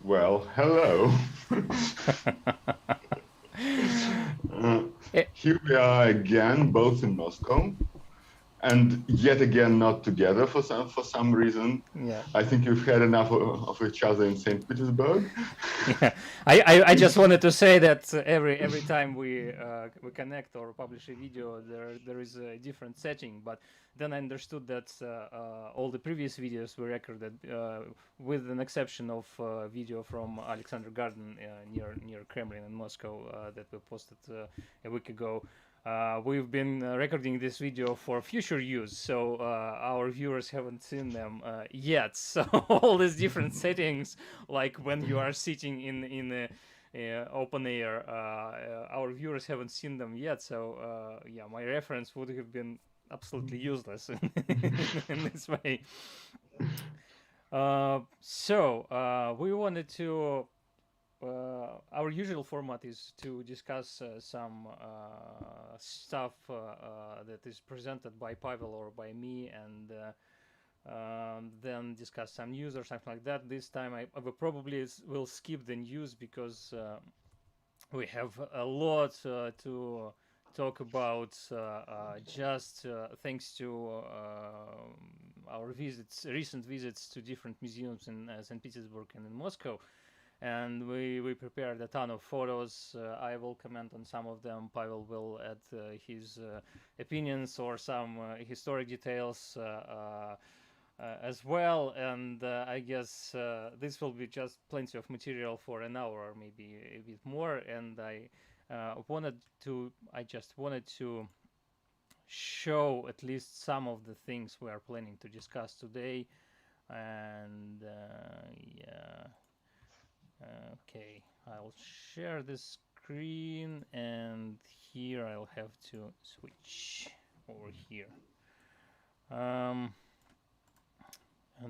Well, hello. Uh, Eh, Here we are again, both in Moscow, and yet again not together for some reason. yeah, I think you've had enough of each other in Saint Petersburg. yeah. I just wanted to say that every time we connect or publish a video, there is a different setting. But then I understood that all the previous videos were recorded, with an exception of video from Alexander Garden near Kremlin in Moscow that we posted a week ago. We've been recording this video for future use, so our viewers haven't seen them yet. So all these different settings, like when you are sitting in a open air, our viewers haven't seen them yet. So yeah, my reference would have been absolutely useless in this way. So we wanted to our usual format is to discuss some stuff that is presented by Pavel or by me, and then discuss some news or something like that. This time I will probably will skip the news because we have a lot to talk about, just thanks to our recent visits to different museums in St. Petersburg and in Moscow. And we prepared a ton of photos. I will comment on some of them. Pavel will add his opinions or some historic details as well. And I guess this will be just plenty of material for an hour or maybe a bit more. And I just wanted to show at least some of the things we are planning to discuss today. And yeah. Okay, I'll share the screen, and here I'll have to switch over here. And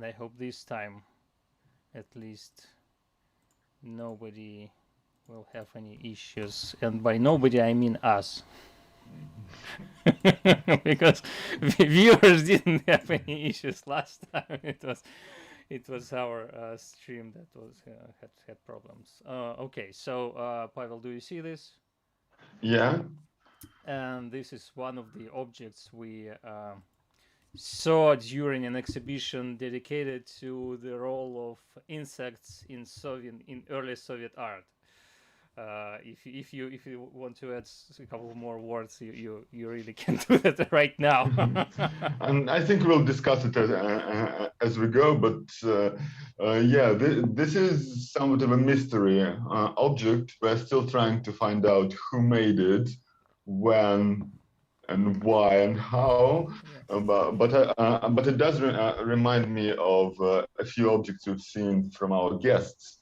I hope this time at least nobody will have any issues, and by nobody I mean us. Because viewers didn't have any issues last time. It was our stream that was had problems. Okay, so Pavel, do you see this? Yeah, And this is one of the objects we saw during an exhibition dedicated to the role of insects in early Soviet art. If you want to add a couple more words, you really can do that right now. and I think we'll discuss it as we go. But yeah, this is somewhat of a mystery object. We're still trying to find out who made it, when, and why and how. Yeah. But it does remind me of a few objects we've seen from our guests,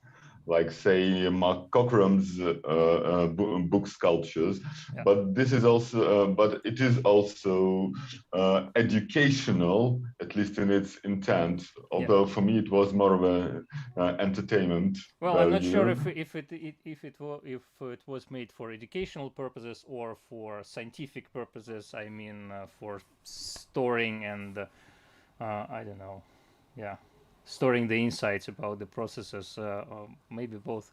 like say Mark Cockrum's book sculptures. Yeah. But this is also, but it is also educational, at least in its intent. Yeah. Although for me it was more of a entertainment Well, I'm not sure value. if it was made for educational purposes or for scientific purposes. I mean, for storing and I don't know, yeah, storing the insights about the processes. Or maybe both.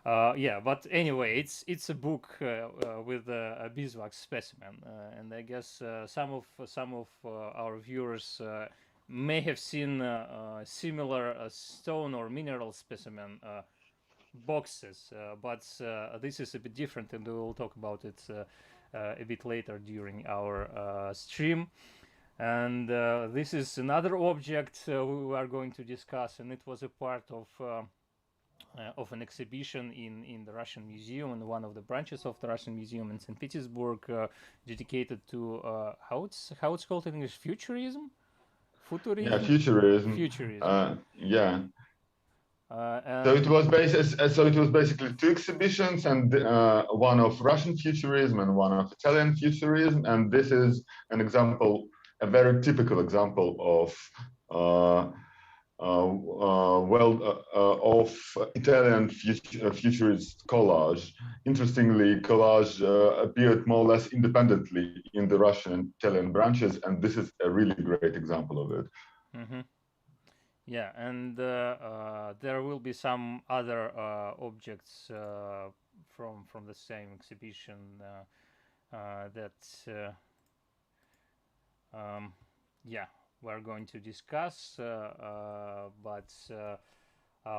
Yeah, but anyway, it's a book with a beeswax specimen, and I guess some of our viewers may have seen similar stone or mineral specimen boxes, but this is a bit different, and we will talk about it a bit later during our stream. And this is another object we are going to discuss, and it was a part of an exhibition in the Russian Museum, in one of the branches of the Russian Museum in St. Petersburg, dedicated to how it's called in English, futurism, Yeah, futurism, futurism. futurism. Yeah. So And it was basically two exhibitions, and one of Russian futurism and one of Italian futurism. And this is an example, a very typical example of of Italian futurist collage. Interestingly, collage appeared more or less independently in the Russian and Italian branches, and this is a really great example of it. mhm. Yeah, and there will be some other objects from the same exhibition that yeah, we're going to discuss, but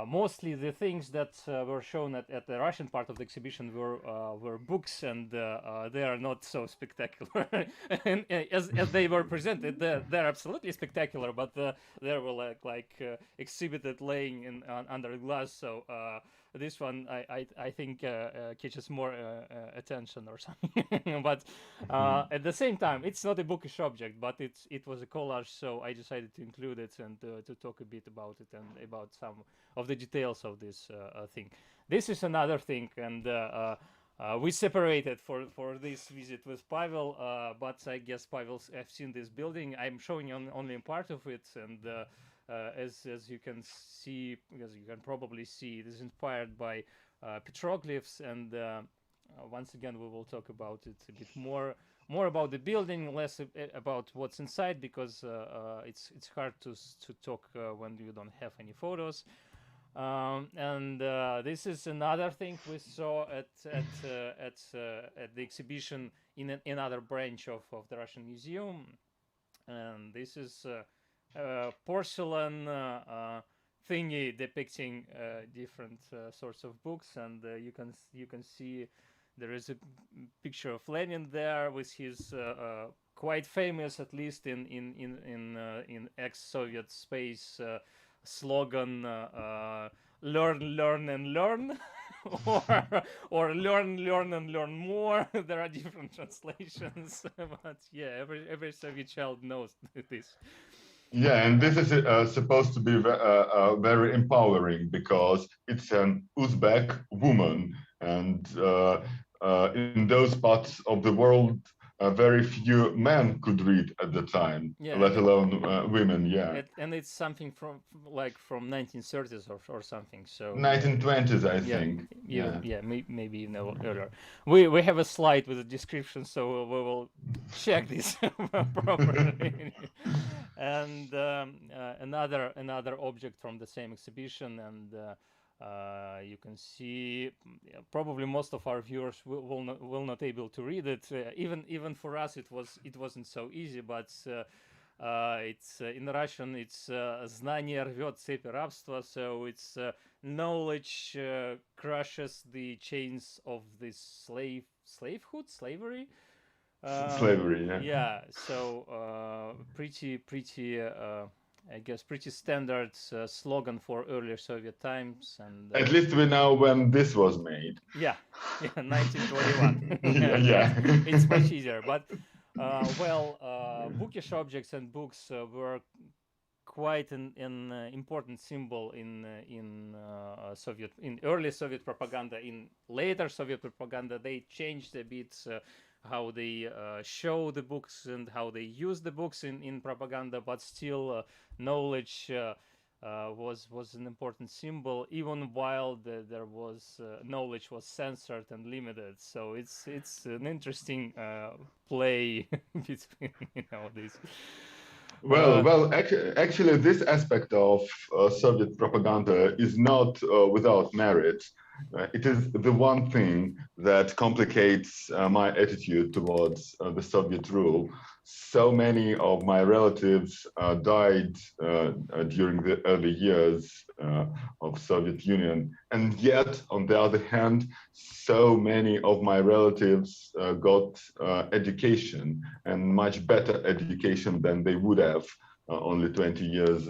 mostly the things that were shown at the Russian part of the exhibition were books, and they are not so spectacular. And as they were presented, they're absolutely spectacular, but they were exhibited laying under glass. So this one I think catches more attention or something. But at the same time, it's not a bookish object, but it was a collage, so I decided to include it and to talk a bit about it and about some of the details of this thing. This is another thing, and we separated for this visit with Pavel, but I guess Pavel's have seen this building. I'm showing only part of it, and as you can see, because you can probably see, it is inspired by petroglyphs, and once again we will talk about it a bit more about the building, less about what's inside, because it's hard to talk when you don't have any photos. And this is another thing we saw at the exhibition in another branch of the Russian Museum, and this is porcelain thingy depicting different sorts of books, and you can see there is a picture of Lenin there with his quite famous, at least in ex-Soviet space, slogan "Learn and learn," or "Learn and learn more." There are different translations, but yeah, every Soviet child knows this. Yeah, and this is supposed to be very empowering because it's an Uzbek woman, and in those parts of the world, very few men could read at the time, Yeah, let alone women. Yeah, and it's something from 1930s or something. So yeah, 1920s, I yeah, think. even Yeah. maybe even earlier. We have a slide with a description, so we will check this properly. And another object from the same exhibition, and you can see, probably most of our viewers will not able to read it. Even for us, it wasn't so easy, but. It's in Russian. It's "Знание рвет цепи рабства," so it's knowledge crushes the chains of this slavery. Slavery. Yeah. Yeah, so pretty I guess pretty standard slogan for earlier Soviet times, and At least we know when this was made. yeah, 1921. Yeah. Yeah, Yeah. it's much easier. But bookish objects and books were quite an important symbol in early Soviet propaganda. In later Soviet propaganda, they changed a bit how they show the books and how they use the books in propaganda, but still knowledge was an important symbol, even while there was knowledge was censored and limited. So it's an interesting play between these. Actually, this aspect of Soviet propaganda is not without merit. It is the one thing that complicates my attitude towards the Soviet rule. So many of my relatives died during the early years of Soviet Union, and yet, on the other hand, so many of my relatives got education, and much better education than they would have only 20 years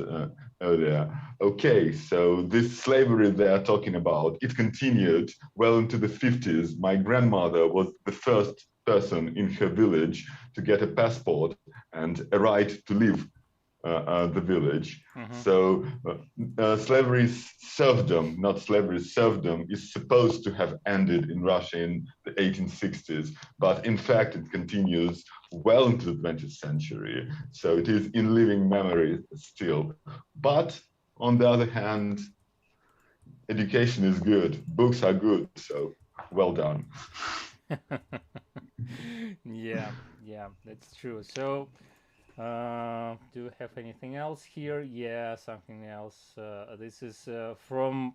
earlier. Okay, so this slavery they are talking about, it continued well into the 50s. My grandmother was the first person in her village to get a passport and a right to live the village. Mm-hmm. So slavery, serfdom, not slavery, serfdom is supposed to have ended in Russia in the 1860s, but in fact it continues well into the 20th century. So it is in living memory still. But on the other hand, education is good, books are good, so well done. Yeah, that's true. So Do we have anything else here? Yeah, something else. This is from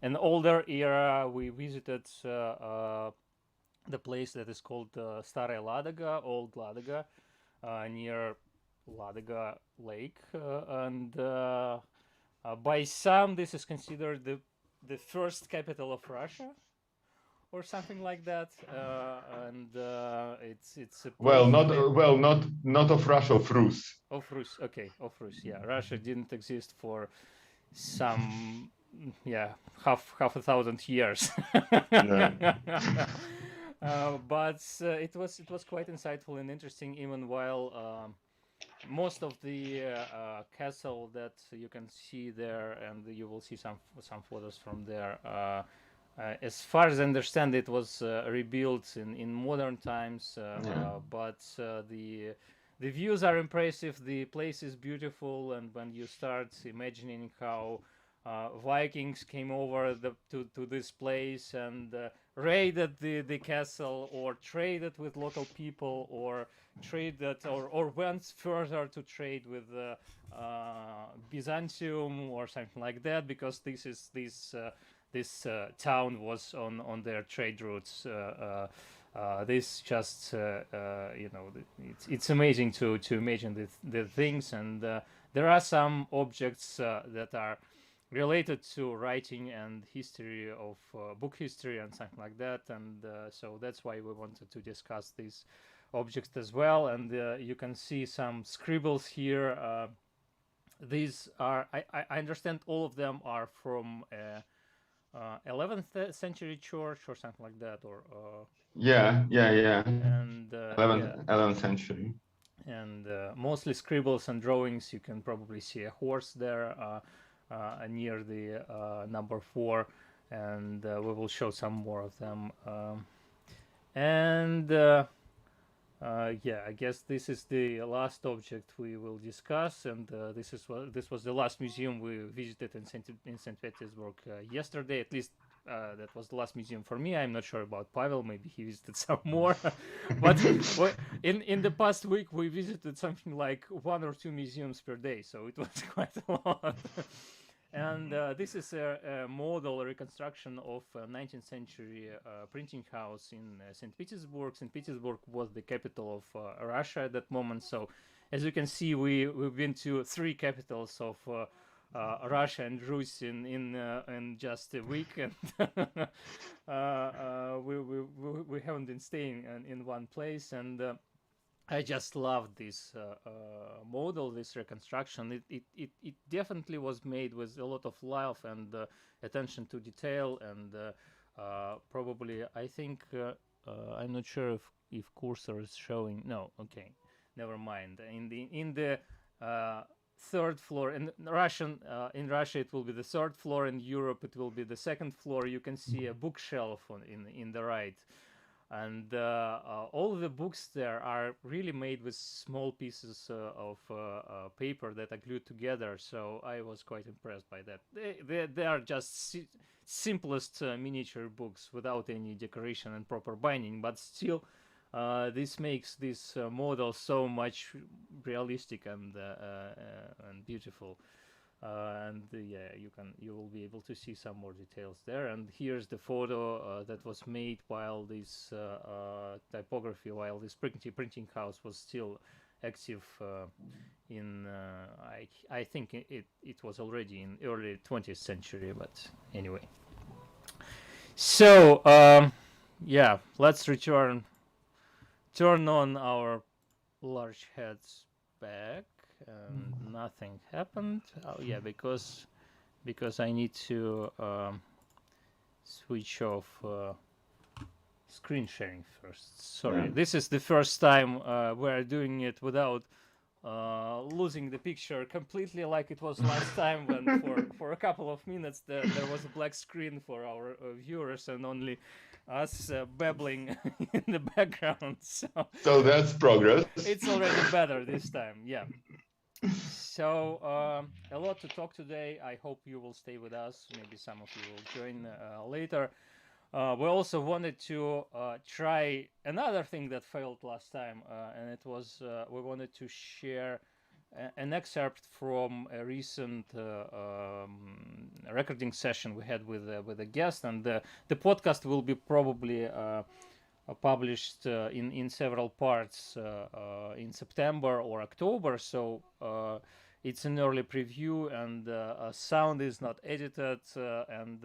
an older era. We visited the place that is called Staraya Ladoga, Old Ladoga, near Ladoga Lake, and by some this is considered the first capital of Russia or something like that. And it's a place not of Russia, of Rus. of Rus. Okay, of Rus. Yeah, Russia didn't exist for some half a thousand years. Yeah. But it was quite insightful and interesting, even while most of the castle that you can see there, and you will see some photos from there. As far as I understand, it was rebuilt in modern times, but the views are impressive. The place is beautiful, and when you start imagining how Vikings came over to this place and raided the castle, or traded with local people, or traded or went further to trade with Byzantium or something like that, because this town was on their trade routes. This just it's amazing to imagine the things, and there are some objects that are related to writing and history of book history and something like that, and so that's why we wanted to discuss these objects as well. And you can see some scribbles here. These are, I understand, all of them are from 11th century church or something like that, or yeah. And 11th century. And mostly scribbles and drawings. You can probably see a horse there near the number 4, and we will show some more of them. I guess this is the last object we will discuss, and this was the last museum we visited in Saint Petersburg yesterday. At least that was the last museum for me. I'm not sure about Pavel. Maybe he visited some more. But in the past week we visited something like 1 or 2 museums per day, so it was quite a lot. And this is a model, a reconstruction of a 19th century printing house in St. Petersburg. St. Petersburg was the capital of Russia at that moment. So, as you can see, we've been to 3 capitals of Russia and Rus in just a week, and we haven't been staying in one place. And I just loved this model, this reconstruction. It definitely was made with a lot of love and attention to detail, and probably, I think, I'm not sure if cursor is showing. No, okay, never mind. In the 3rd floor in Russia it will be the 3rd floor. In Europe it will be the 2nd floor. You can see a bookshelf in the right. And all the books there are really made with small pieces of paper that are glued together. So I was quite impressed by that. They are just simplest miniature books without any decoration and proper binding, but still this makes this model so much realistic and beautiful. You will be able to see some more details there. And here's the photo that was made while this typography, while this printing house was still active in I think it was already in early 20th century, but anyway. So let's turn on our large heads back. Nothing happened. Oh yeah, because I need to switch off screen sharing first. Sorry, this is the first time we're doing it without losing the picture completely, like it was last time when for a couple of minutes there was a black screen for our viewers and only us babbling in the background. So that's progress. It's already better this time. Yeah. So a lot to talk today. I hope you will stay with us. Maybe some of you will join later. we also wanted to try another thing that failed last time, and it was we wanted to share an excerpt from a recent recording session we had with a guest, and the podcast will be probably published in several parts in September or October. So it's an early preview, and sound is not edited, and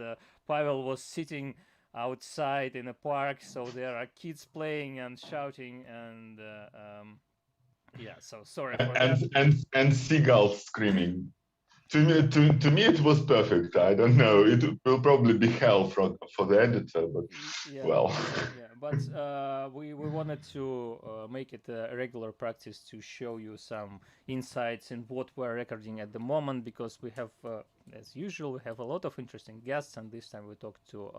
Pavel was sitting outside in a park, so there are kids playing and shouting, and yeah, so sorry for that. And seagulls screaming. To me, it was perfect. I don't know. It will probably be hell for the editor, but Yeah, well. yeah, but we wanted to make it a regular practice to show you some insights in what we're recording at the moment, because we have, as usual, we have a lot of interesting guests, and this time we talked to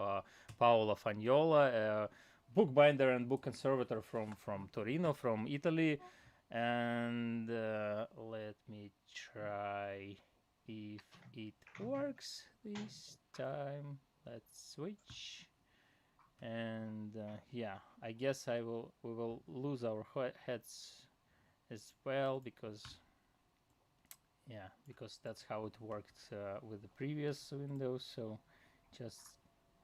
Paolo Fagnola, a bookbinder and book conservator from Torino, from Italy, and let me try if it works this time. Let's switch. And yeah, I guess we will lose our heads as well, because that's how it worked with the previous Windows. So just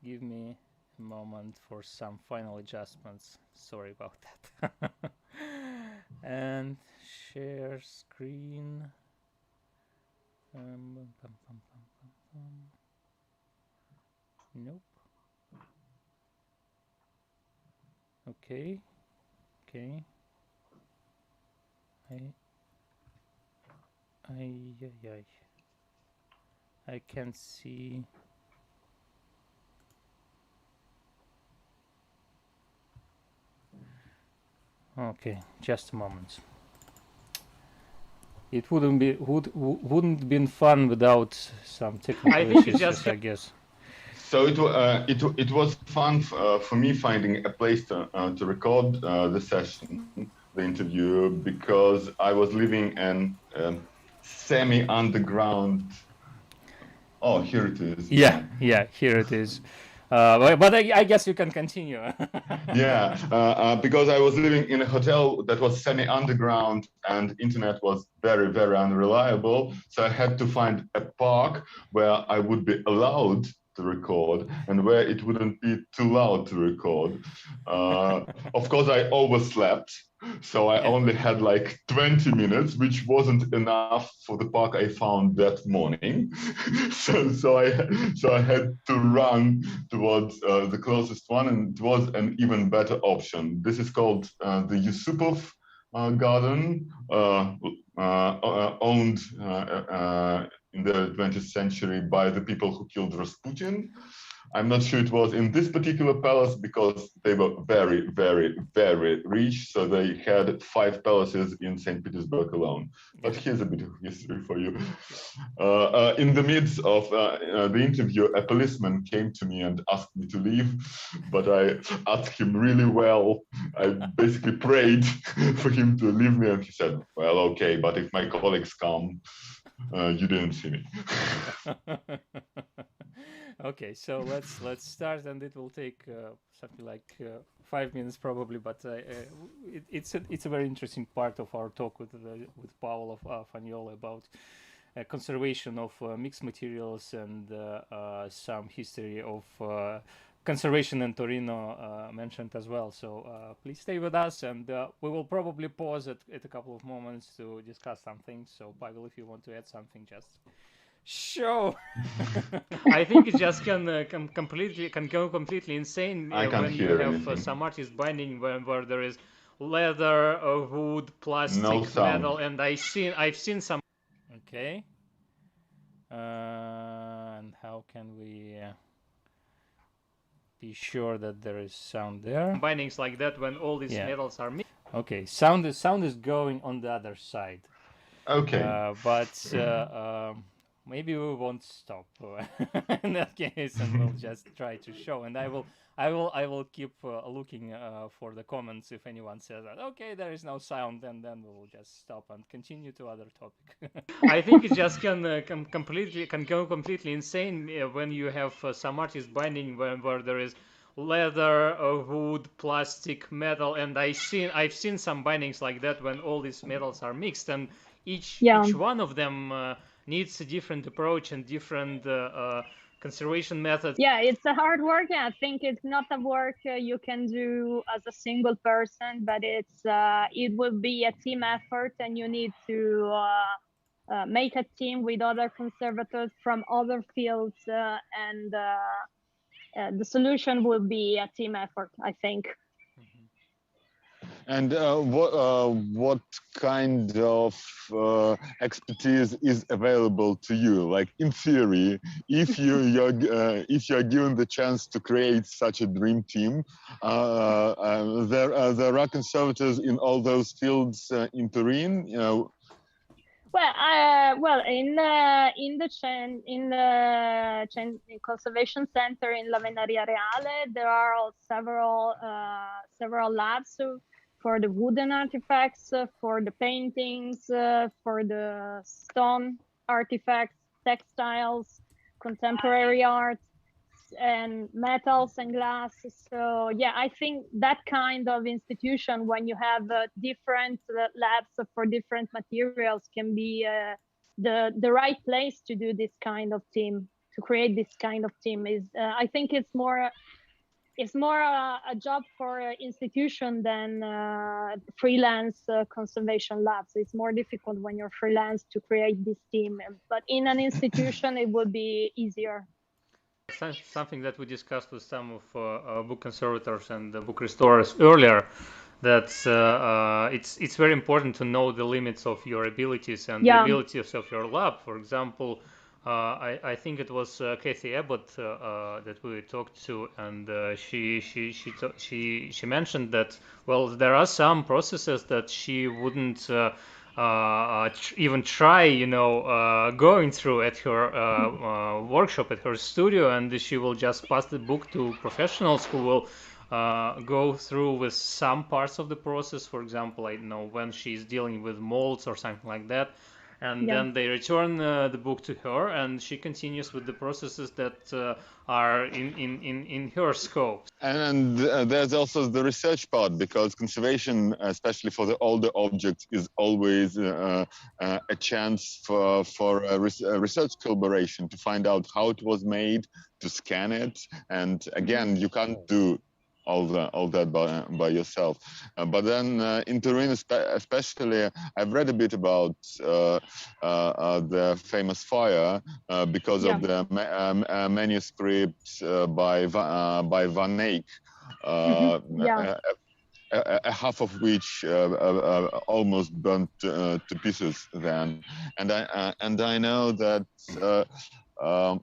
give me a moment for some final adjustments. Sorry about that. And share screen. Nope. Okay. I can see. Okay, just a moment. It wouldn't been fun without some technical issues, I guess. So it was fun for me finding a place to record the session, the interview, because I was living in semi-underground. Oh, here it is. Yeah, here it is. But I guess you can continue. Yeah, because I was living in a hotel that was semi-underground, and internet was very, very unreliable. So I had to find a park where I would be allowed to record and where it wouldn't be too loud to record. Of course, I overslept. So I only had like 20 minutes, which wasn't enough for the park I found that morning. so I had to run towards the closest one, and it was an even better option. This is called the Yusupov Garden, owned in the 20th century by the people who killed Rasputin. I'm not sure it was in this particular palace because they were very, very, very rich. So they had 5 palaces in St. Petersburg alone. But here's a bit of history for you. In the midst of the interview, a policeman came to me and asked me to leave, but I asked him really well. I basically prayed for him to leave me, and he said, well, okay, but if my colleagues come, you didn't see me. Okay, so let's start, and it will take something like 5 minutes probably, but it's a very interesting part of our talk with Pavel Fagnola about conservation of mixed materials and some history of conservation in Torino mentioned as well. So please stay with us, and we will probably pause at a couple of moments to discuss some things. So Pavel, if you want to add something, just show. I think it just can go completely insane when you have some artist binding where there is leather, wood, plastic, metal, and I've seen some. Okay. And how can we be sure that there is sound there? Bindings like that when all these metals are mixed. Okay, sound is going on the other side. Okay. But maybe we won't stop in that case, and we'll just try to show. And I will keep looking for the comments if anyone says that okay, there is no sound, and then we'll just stop and continue to other topic. I think it just can go completely insane when you have some artist binding where there is leather, wood, plastic, metal, and I've seen some bindings like that when all these metals are mixed, and each one of them needs a different approach and different conservation methods. Yeah, it's a hard work. I think it's not a work you can do as a single person, but it will be a team effort, and you need to make a team with other conservators from other fields, and the solution will be a team effort, I think. And what kind of expertise is available to you? Like in theory, if you're given the chance to create such a dream team, there are conservators in all those fields in Turin. Well, in the conservation center in La Venaria Reale, there are several labs for the wooden artifacts, for the paintings, for the stone artifacts, textiles, contemporary art, and metals and glass. So yeah, I think that kind of institution, when you have different labs for different materials, can be the right place to do this kind of team, to create this kind of team. Is I think it's more a job for an institution than freelance conservation labs. It's more difficult when you're freelance to create this team, but in an institution it would be easier. Something that we discussed with some of book conservators and book restorers earlier, that it's very important to know the limits of your abilities and the abilities of your lab. For example, I think it was Kathy Abbott that we talked to, and she mentioned that, well, there are some processes that she wouldn't even try, going through at her workshop, at her studio, and she will just pass the book to professionals who will go through with some parts of the process. For example, I know when she's dealing with molds or something like that, and then they return the book to her, and she continues with the processes that are in her scope. And there's also the research part, because conservation, especially for the older objects, is always a chance for a research collaboration to find out how it was made, to scan it, and again, you can't do all that by yourself. But then in Turin, especially, I've read a bit about the famous fire because of the manuscript by Van Eyck, half of which almost burnt to pieces then. And I know that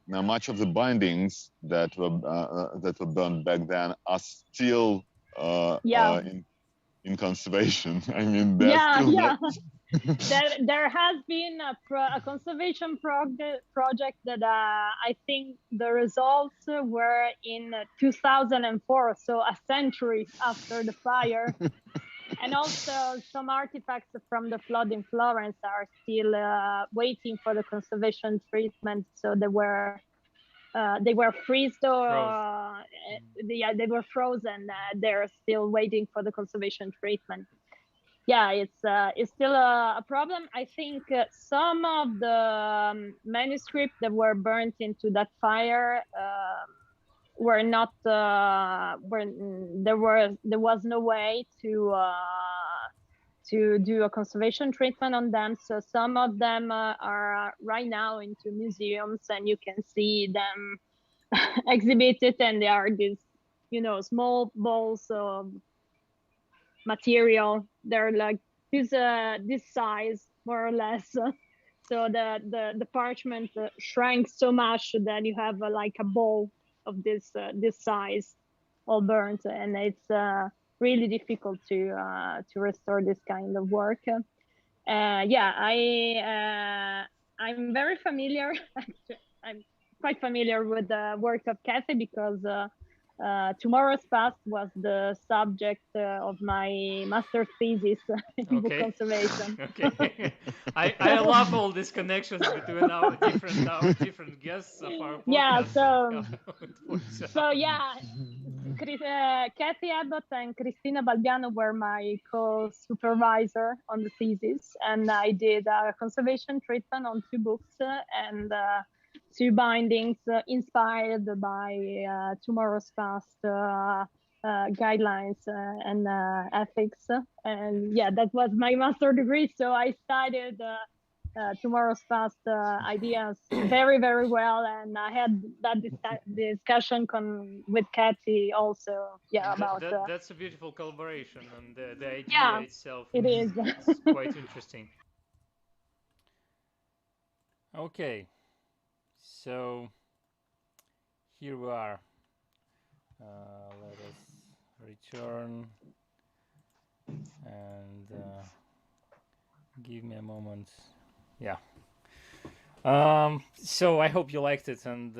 now much of the bindings that were burned back then are still in conservation. I mean, there has been a conservation project that I think the results were in 2004, so a century after the fire. And also some artifacts from the flood in Florence are still waiting for the conservation treatment. So they were freezed, or they were frozen. They're still waiting for the conservation treatment. Yeah, it's still a problem. I think some of the manuscripts that were burnt into that fire were not there was no way to do a conservation treatment on them. So some of them are right now into museums, and you can see them exhibited, and they are these small balls of material. They're like this size, more or less. So the parchment shrank so much that you have like a ball of this size all burnt, and it's really difficult to restore this kind of work. I'm very familiar. I'm quite familiar with the work of Kathy, because Tomorrow's Past was the subject of my master's thesis in book conservation. Okay. I love all these connections between our different guests of our podcast. So yeah, Kathy Abbott and Cristina Balbiano were my co-supervisor on the thesis, and I did a conservation treatment on 2 books and 2 bindings inspired by Tomorrow's Past guidelines and ethics. And yeah, that was my master degree. So I studied Tomorrow's Past ideas very, very well, and I had that discussion with Kathy also. Yeah, about that's a beautiful collaboration, and the idea yeah, itself it is. is quite interesting. Okay, so here we are. Let us return and give me a moment. Yeah. So I hope you liked it, and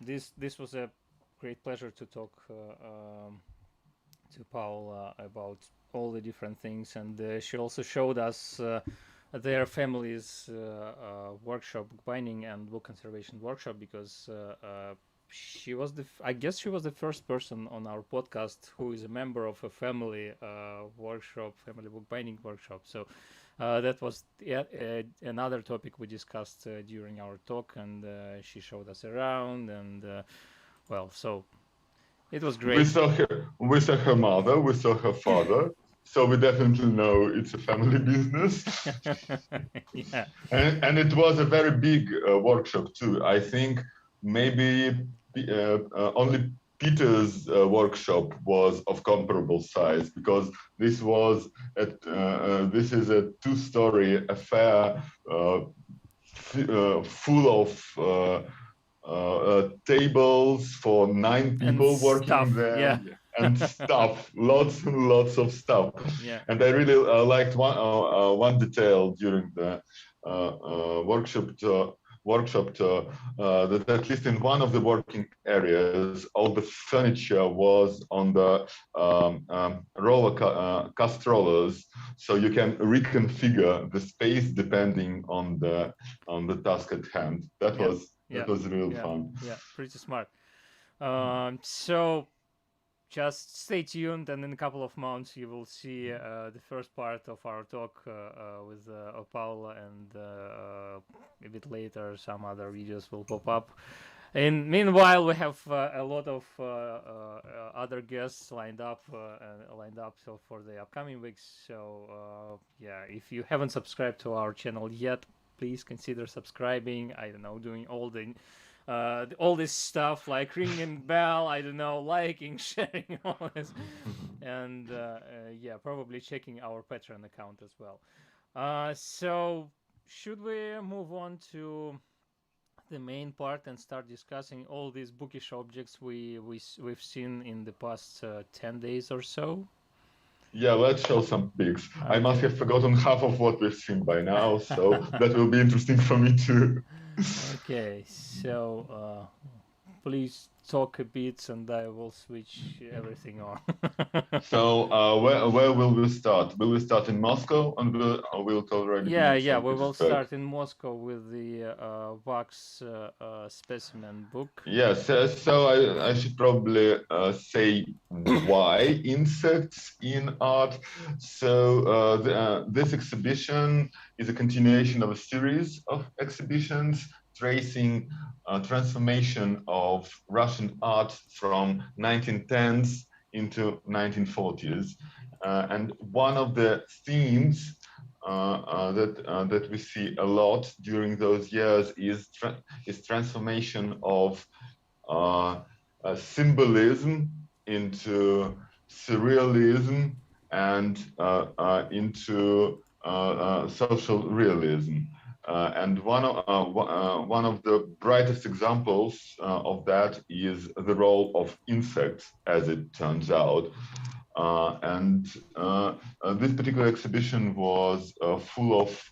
this was a great pleasure to talk to Paul about all the different things, and she also showed us their family's workshop, bookbinding and book conservation workshop, because she was I guess she was the first person on our podcast who is a member of a family workshop, family bookbinding workshop. So that was another topic we discussed during our talk, and she showed us around, and well, so it was great. We saw her mother, we saw her father, so we definitely know it's a family business. Yeah. And it was a very big workshop too. I think maybe only Peter's workshop was of comparable size, because this was this is a 2-story affair full of tables for 9 people and working stuff, there. Yeah. And stuff, lots and lots of stuff. Yeah. And I really liked one detail during the workshop tour, that at least in one of the working areas, all the furniture was on the cast rollers, so you can reconfigure the space depending on the task at hand. That was real fun. Yeah, pretty smart. So just stay tuned, and in a couple of months you will see the first part of our talk with Paula, and a bit later some other videos will pop up. And meanwhile, we have a lot of other guests lined up so for the upcoming weeks. So yeah, if you haven't subscribed to our channel yet, please consider subscribing. I don't know, doing all this stuff like ringing bell, I don't know, liking, sharing, all this, and yeah, probably checking our Patreon account as well. So should we move on to the main part and start discussing all these bookish objects we've seen in the past 10 days or so? Yeah, let's show some pics. Okay. I must have forgotten half of what we've seen by now, so that will be interesting for me too. Okay, so please talk a bit, and I will switch everything on. So where will we start? Will we start in Moscow, and we'll already? Yeah, we will start in Moscow with the wax specimen book. Yes, so I should probably say why insects in art. So this exhibition is a continuation of a series of exhibitions tracing transformation of Russian art from 1910s into 1940s. And one of the themes that we see a lot during those years is transformation of symbolism into surrealism and into social realism. And one of the brightest examples of that is the role of insects, as it turns out. And this particular exhibition was full of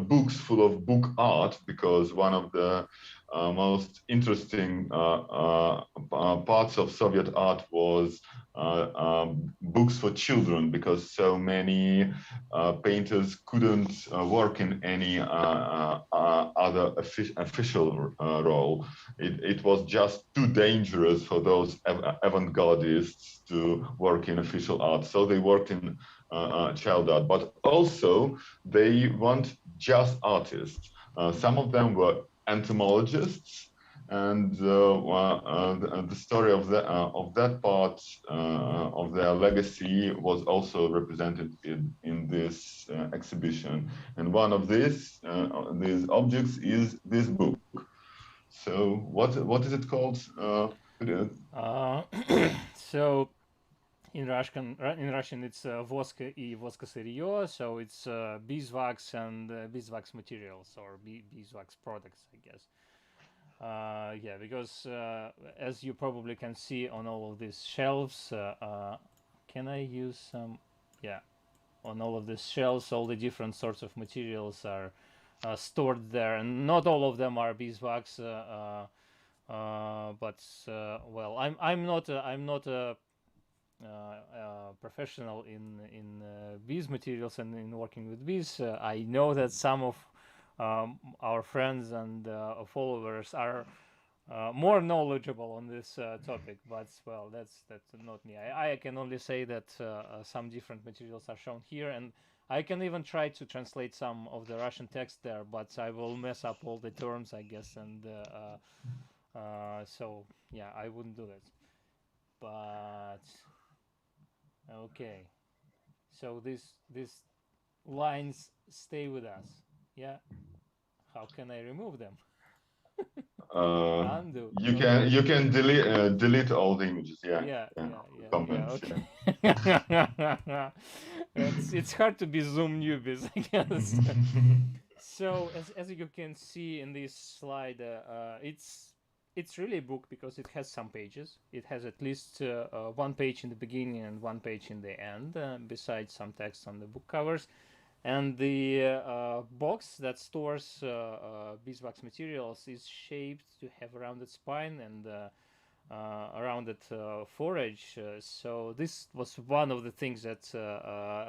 books, full of book art, because one of the most interesting parts of Soviet art was books for children, because so many painters couldn't work in any other official role. It was just too dangerous for those avant-gardists to work in official art, so they worked in child art. But also they weren't just artists. Some of them were entomologists, and the story of that part of their legacy was also represented in this exhibition. And one of these objects is this book. So what is it called? So in Russian it's voska и voskosырье, so it's beeswax and beeswax materials, or beeswax products, I guess. Yeah, because as you probably can see on all of these shelves, can I use some? Yeah, on all of these shelves, all the different sorts of materials are stored there, and not all of them are beeswax. But well, I'm not a professional in bees materials and in working with bees. I know that some of our friends and followers are more knowledgeable on this topic, but well, that's not me. I can only say that some different materials are shown here, and I can even try to translate some of the Russian text there, but I will mess up all the terms, I guess, and so yeah, I wouldn't do that. But okay, so these lines stay with us. Yeah, how can I remove them? Undo. You can delete all the images. Yeah. Comments. Okay. It's hard to be Zoom newbies, I guess. So as you can see in this slide, it's really a book because it has some pages. It has at least one page in the beginning and one page in the end, besides some text on the book covers. And the box that stores beeswax materials is shaped to have a rounded spine and a rounded forage. So this was one of the things that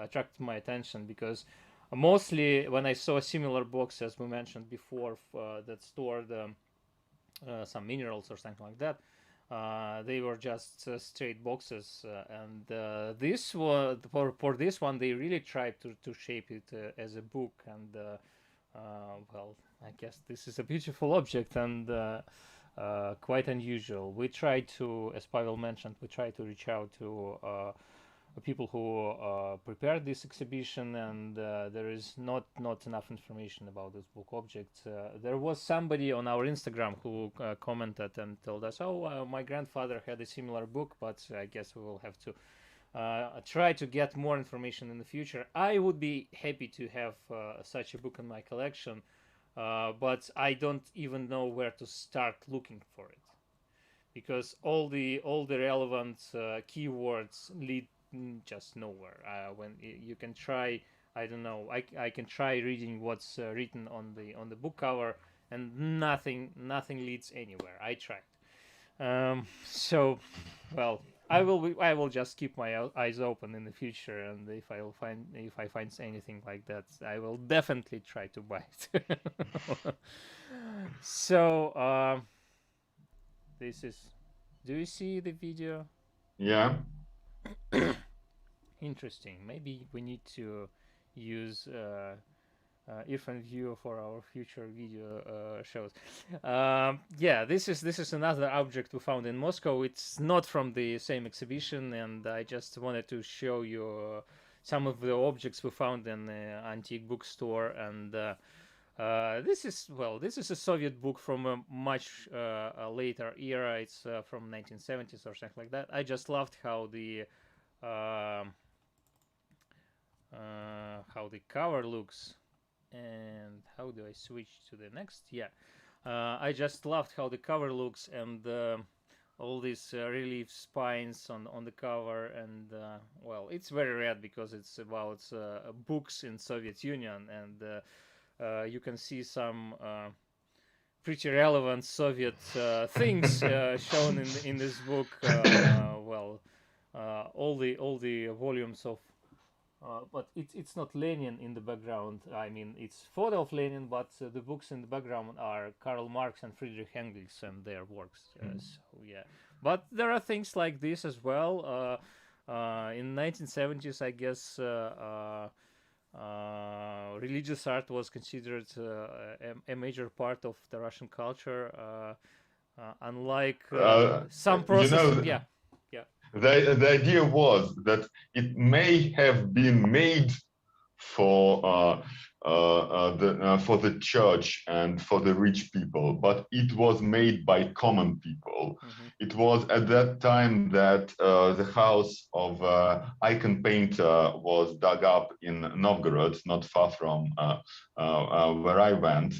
attracted my attention, because mostly when I saw a similar box, as we mentioned before, that stored some minerals or something like that, they were just straight boxes, and this was for this one they really tried to shape it as a book, and well, I guess this is a beautiful object and quite unusual. We tried to, as Pavel mentioned, we tried to reach out to people who prepared this exhibition, and there is not enough information about this book object. There was somebody on our Instagram who commented and told us, oh, my grandfather had a similar book, but I guess we will have to try to get more information in the future. I would be happy to have such a book in my collection, but I don't even know where to start looking for it, because all the relevant keywords lead just nowhere. When you can try, I don't know, I can try reading what's written on the book cover, and nothing leads anywhere. I tried. So well, I will just keep my eyes open in the future, and if I find anything like that, I will definitely try to buy it. So this is, do you see the video? Yeah. Interesting. Maybe we need to use Irfan View for our future video shows. Yeah, this is another object we found in Moscow. It's not from the same exhibition, and I just wanted to show you some of the objects we found in the antique bookstore. And this is a Soviet book from a much later era. It's from 1970s or something like that. I just loved how the cover looks. And how do I switch to the next? Yeah, I just loved how the cover looks, and all these relief spines on the cover. And well, it's very rare because it's about books in Soviet Union, and you can see some pretty relevant Soviet things shown in this book. Well, all the volumes of. But it's not Lenin in the background. I mean, it's photo of Lenin, but the books in the background are Karl Marx and Friedrich Engels and their works. So yeah, but there are things like this as well. In 1970s, I guess religious art was considered a major part of the Russian culture. Unlike some processes, yeah. The idea was that it may have been made for the church and for the rich people, but it was made by common people. It was at that time that the house of icon painter was dug up in Novgorod, not far from where I went.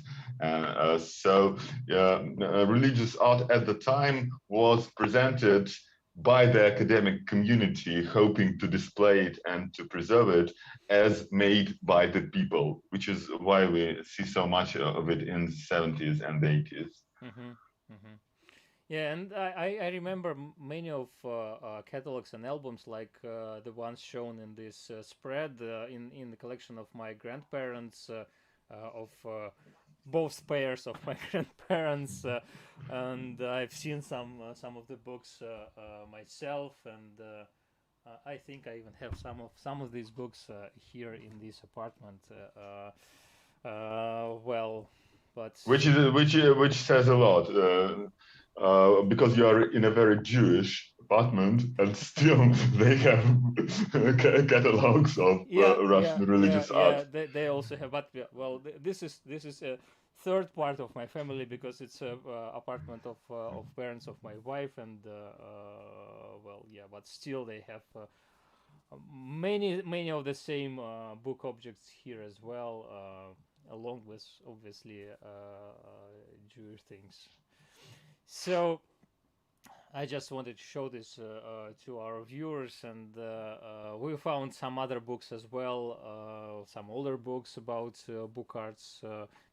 So religious art at the time was presented by the academic community, hoping to display it and to preserve it as made by the people, which is why we see so much of it in the 70s and the 80s. Yeah, and I remember many of catalogs and albums like the ones shown in this spread in the collection of my grandparents, of both pairs of my grandparents, and I've seen some of the books myself, and I think I even have some of these books here in this apartment. Well, but which says a lot. Because you are in a very Jewish apartment, and still they have catalogs of Russian religious art. Yeah, they also have, but well, this is a third part of my family, because it's a apartment of parents of my wife, and well, yeah, but still they have many of the same book objects here as well, along with obviously Jewish things. So I just wanted to show this to our viewers, and we found some other books as well, some older books about book arts.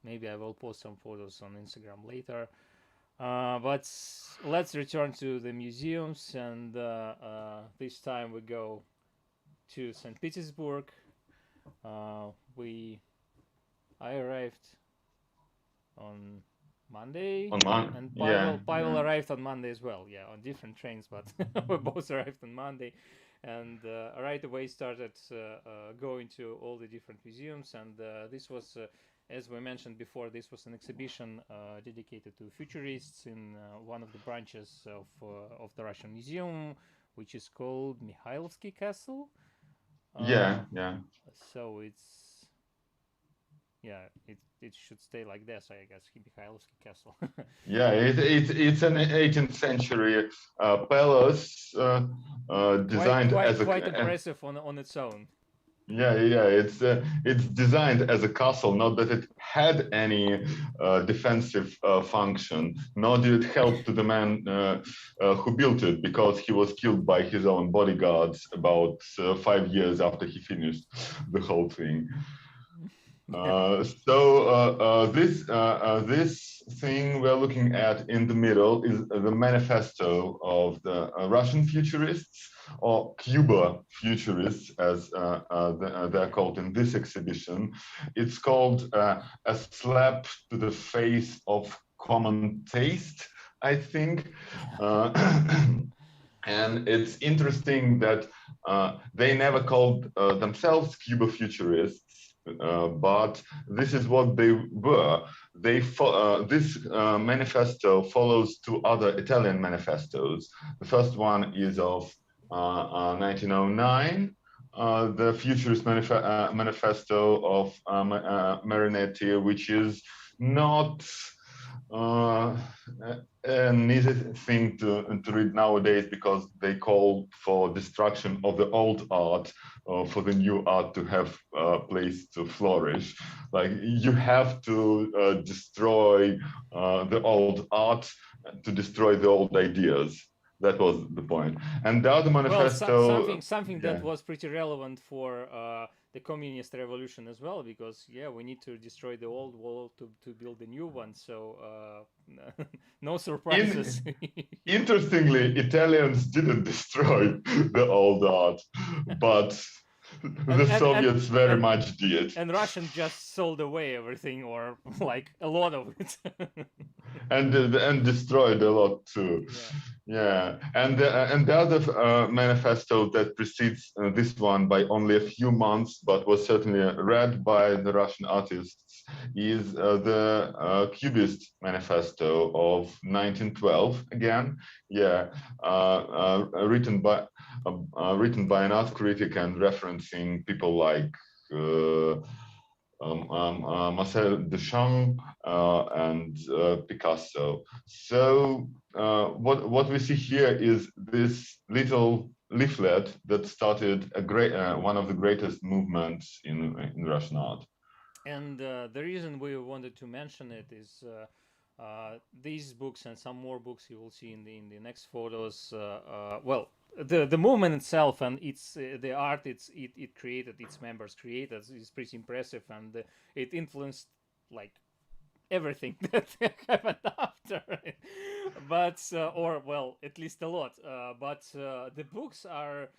Maybe I will post some photos on Instagram later. But let's return to the museums, and this time we go to St. Petersburg. I arrived on Monday, and Pavel arrived on Monday as well. Yeah, on different trains, but we both arrived on Monday, and right away started going to all the different museums. And this was, as we mentioned before, this was an exhibition dedicated to futurists in one of the branches of the Russian Museum, which is called Mikhailovsky Castle. Yeah. So it should stay like this, I guess. Mikhailovsky Castle. Yeah, it's an 18th century palace designed as quite impressive on its own. Yeah, it's designed as a castle, not that it had any defensive function, nor did it help to the man who built it, because he was killed by his own bodyguards about 5 years after he finished the whole thing. This thing we're looking at in the middle is the manifesto of the Russian futurists, or Cuba futurists, as they're called in this exhibition. It's called A Slap to the Face of Common Taste, I think. And it's interesting that they never called themselves Cuba futurists. But this is what they were. This manifesto follows two other Italian manifestos. The first one is of 1909, the Futurist Manifesto of Marinetti, which is not an easy thing to read nowadays, because they call for destruction of the old art, for the new art to have a place to flourish. Like, you have to destroy the old art to destroy the old ideas. That was the point. And the other Well, manifesto, something yeah. that was pretty relevant for the communist revolution as well, because yeah, we need to destroy the old world to build a new one. So no surprises. Interestingly, Italians didn't destroy the old art, but the Soviets very much did. And Russian just sold away everything, or like a lot of it. and destroyed a lot too. Yeah, and the other manifesto that precedes this one by only a few months, but was certainly read by the Russian artists, is the Cubist Manifesto of 1912. Again, yeah, written by an art critic and referencing people like Marcel Duchamp and Picasso. So what we see here is this little leaflet that started a great one of the greatest movements in Russian art. And the reason we wanted to mention it is these books and some more books you will see in the next photos. Well, the movement itself and its the art it created, its members created, is pretty impressive, and it influenced like everything that happened after. But or well, at least a lot. But the books are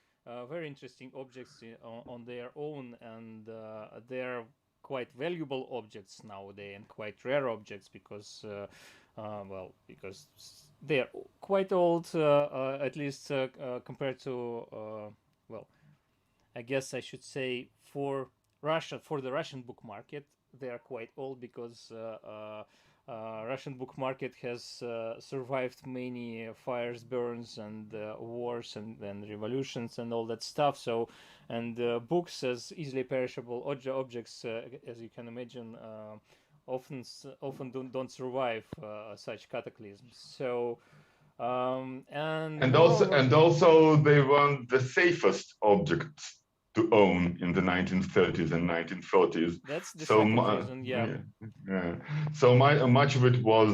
very interesting objects on their own, and they're quite valuable objects nowadays and quite rare objects because well, because they're quite old, at least compared to well, I guess I should say for the Russian book market, they are quite old because Russian book market has survived many fires, burns, and wars and revolutions and all that stuff. So, and books as easily perishable objects, as you can imagine, often don't survive such cataclysms. So, and also they weren't the safest objects to own in the 1930s and 1940s. That's the second reason, yeah. So much of it was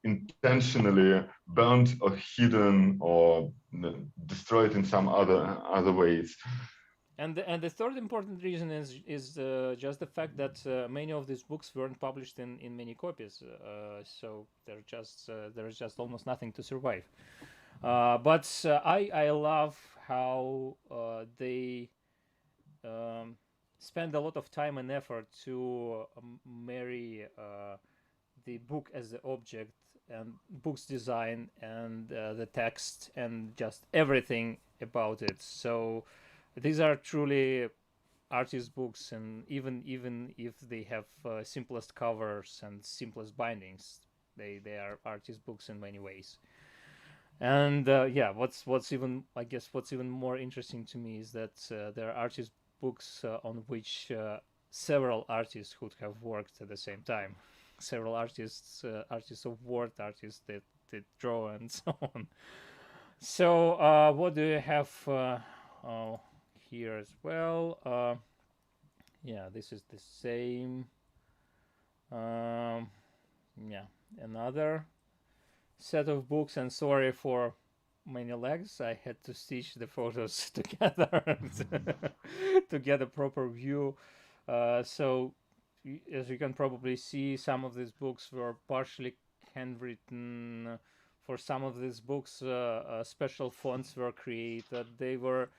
intentionally burnt or hidden or destroyed in some other ways. And the third important reason is just the fact that many of these books weren't published in many copies, so there's just almost nothing to survive. But I love how they spend a lot of time and effort to marry the book as the object and book's design and the text and just everything about it. So these are truly artist books, and even if they have simplest covers and simplest bindings, they are artist books in many ways. And yeah, what's even more interesting to me is that there are artist books on which several artists could have worked at the same time. Several artists of word, artists that draw, and so on. So what do you have here as well? Yeah, this is the same. Yeah, another set of books, and sorry for many legs. I had to stitch the photos together to get a proper view. So as you can probably see, some of these books were partially handwritten. For some of these books, special fonts were created. They were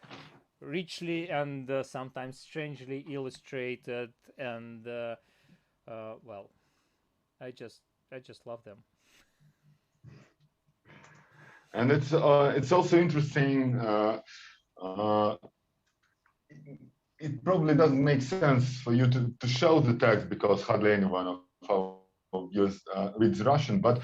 richly and sometimes strangely illustrated, and well, I just love them. And it's also interesting. It probably doesn't make sense for you to show the text because hardly anyone of our viewers reads Russian. But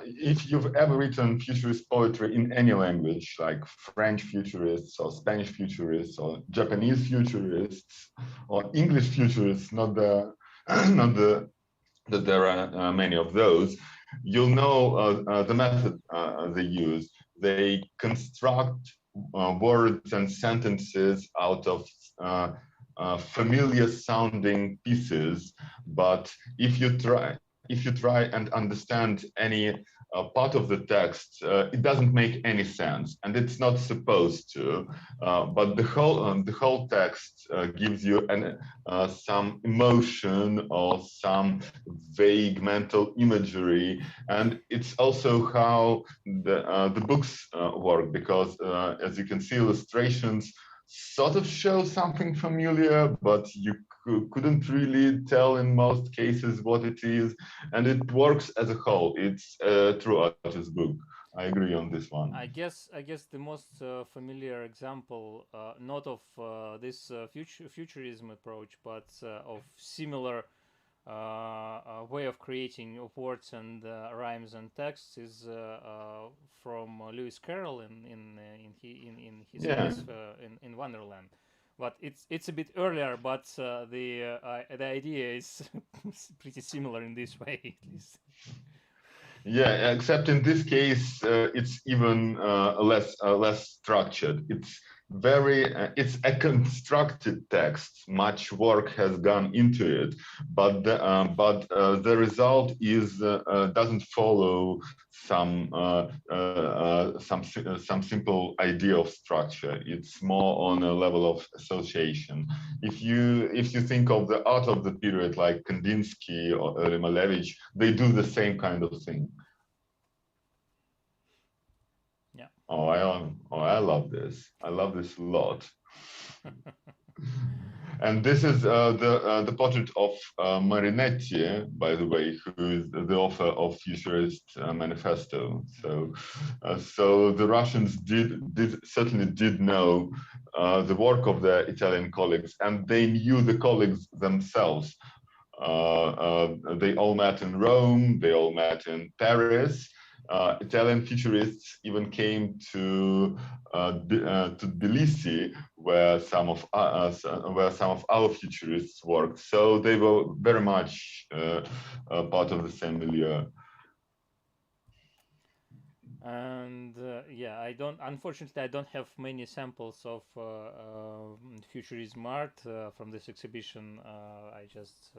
if you've ever written futurist poetry in any language, like French futurists or Spanish futurists or Japanese futurists or English futurists, not that there are many of those, you'll know the method they use. They construct words and sentences out of familiar sounding pieces, but if you try and understand any part of the text, it doesn't make any sense, and it's not supposed to. But the whole text gives you some emotion or some vague mental imagery, and it's also how the books work, because as you can see, illustrations sort of show something familiar, but you couldn't really tell in most cases what it is, and it works as a whole. It's a true artist book. I agree on this one. I guess the most familiar example, not of this futurism approach, but of similar way of creating words and rhymes and texts is from Lewis Carroll in his piece in Wonderland. But it's a bit earlier, but the idea is pretty similar in this way, at least. Yeah, except in this case, it's even less structured. It's a constructed text. Much work has gone into it, but the result is doesn't follow some simple idea of structure. It's more on a level of association. If you think of the art of the period like Kandinsky or early Malevich, they do the same kind of thing. Yeah. I love this. I love this a lot. And this is the portrait of Marinetti, by the way, who is the author of Futurist Manifesto. So the Russians certainly did know the work of their Italian colleagues, and they knew the colleagues themselves. They all met in Rome. They all met in Paris. Italian futurists even came to Tbilisi, where some of our futurists worked. So they were very much part of the same milieu. And unfortunately, I don't have many samples of futurism art from this exhibition. I just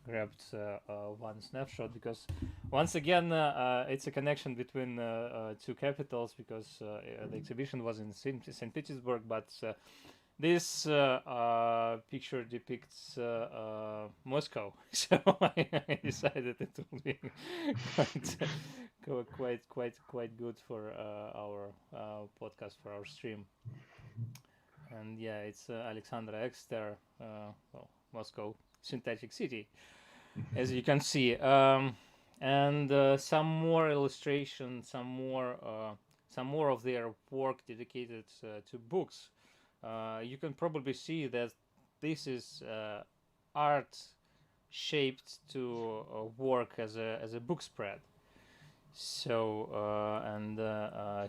grabbed one snapshot because, once again, it's a connection between two capitals, because the exhibition was in Saint Petersburg, but this picture depicts Moscow, so I decided it would be quite good for our podcast, for our stream. And yeah, it's Alexandra Exter, Moscow, synthetic city, as you can see, and some more illustration, some more of their work dedicated to books. You can probably see that this is art shaped to work as a book spread. So and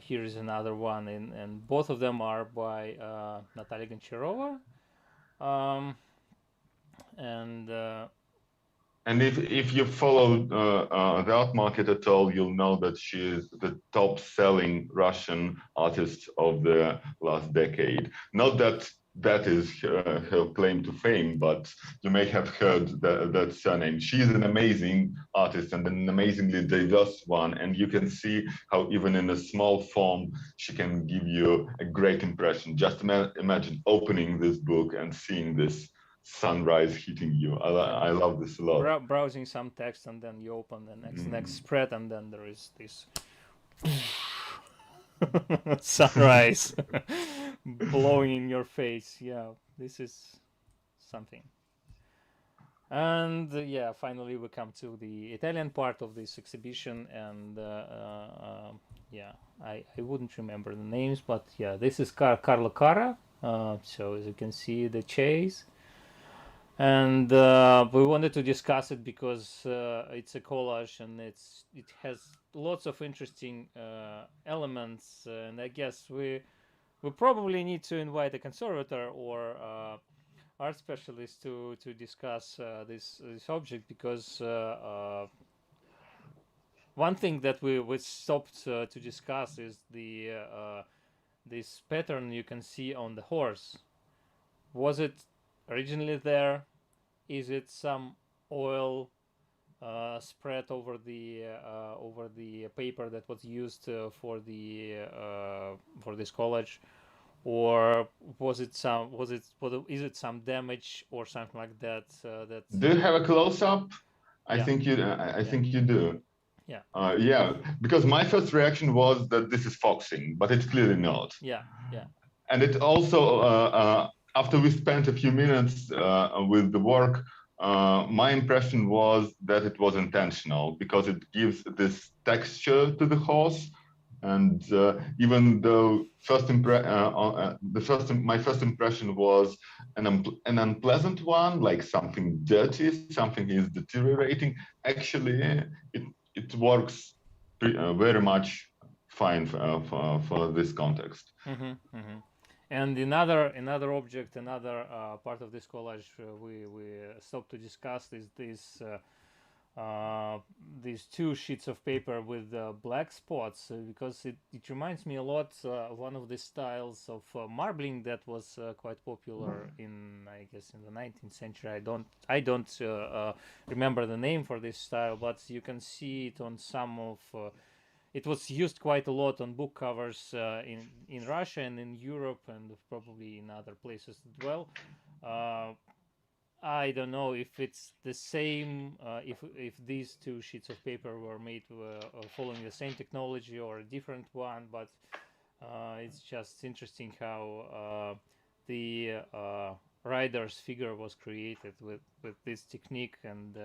here is another one, and both of them are by Natalie Ganshirova. And if you follow the art market at all, you'll know that she is the top-selling Russian artist of the last decade. Not that is her claim to fame, but you may have heard that surname. She is an amazing artist and an amazingly diverse one, and you can see how even in a small form she can give you a great impression. Just imagine opening this book and seeing this sunrise hitting you. I love this a lot. Browsing some text, and then you open the next spread, and then there is this sunrise blowing in your face. Yeah, this is something. And finally we come to the Italian part of this exhibition, and I wouldn't remember the names, but yeah, this is Carlo Cara. So as you can see, the chase. And we wanted to discuss it because it's a collage, and it has lots of interesting elements, and I guess we probably need to invite a conservator or art specialist to discuss this object, because one thing that we stopped to discuss is the this pattern you can see on the horse. Was it originally there? Is it some oil spread over the paper that was used for this collage, or is it some damage or something like that? Do you have a close-up? I Yeah. think I think you do. Yeah. Yeah, because my first reaction was that this is foxing, but it's clearly not. Yeah. And it also, after we spent a few minutes with the work, my impression was that it was intentional because it gives this texture to the horse. And even though my first impression was an unpleasant one, like something dirty, something is deteriorating, actually it works very much fine for this context. And another object, another part of this collage we stopped to discuss is these two sheets of paper with black spots, because it reminds me a lot of one of the styles of marbling that was quite popular in, I guess, in the 19th century. I don't remember the name for this style, but you can see it on some of it was used quite a lot on book covers in Russia and in Europe, and probably in other places as well. I don't know if it's the same, if these two sheets of paper were made following the same technology or a different one, but it's just interesting how the rider's figure was created with this technique, and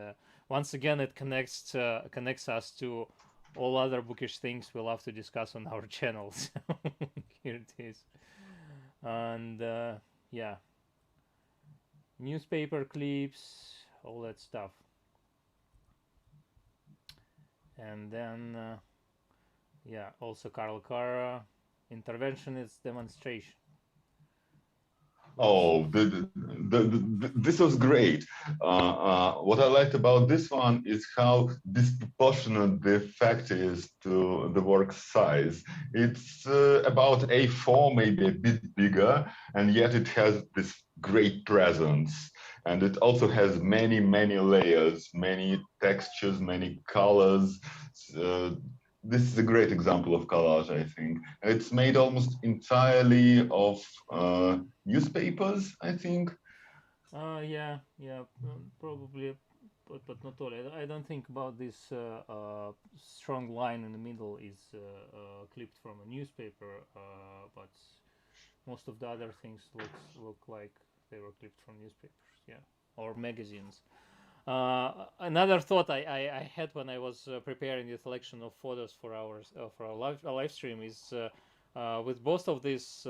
once again it connects us to all other bookish things we love to discuss on our channels. Here it is. And yeah, newspaper clips, all that stuff. And then yeah, also Karl Kara, interventionist demonstration. Oh, this was great. What I liked about this one is how disproportionate the effect is to the work's size. It's about A4, maybe a bit bigger, and yet it has this great presence. And it also has many, many layers, many textures, many colors. This is a great example of collage, I think. It's made almost entirely of newspapers, I think. Yeah, probably, but not all. I don't think about this strong line in the middle is clipped from a newspaper, but most of the other things look like they were clipped from newspapers, yeah, or magazines. Another thought I had when I was preparing the selection of photos for our live stream is with both of these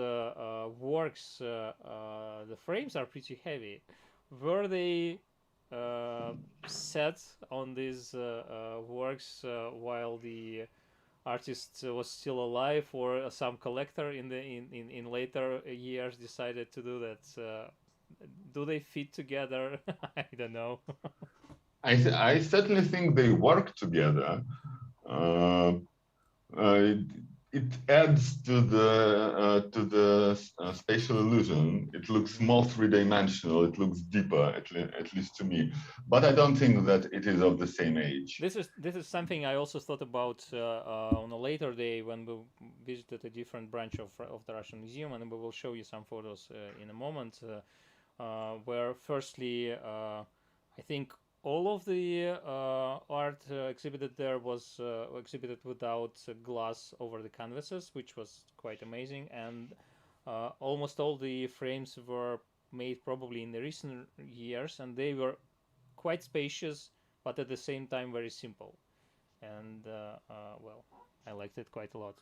works, the frames are pretty heavy. Were they set on these works while the artist was still alive, or some collector in later years decided to do that? Do they fit together? I don't know. I certainly think they work together. It adds to the spatial illusion. It looks more three-dimensional. It looks deeper, at least to me. But I don't think that it is of the same age. This is something I also thought about on a later day when we visited a different branch of the Russian Museum, and we will show you some photos in a moment. Where firstly, I think all of the art exhibited there was exhibited without glass over the canvases, which was quite amazing, and almost all the frames were made probably in the recent years, and they were quite spacious, but at the same time very simple, and well, I liked it quite a lot.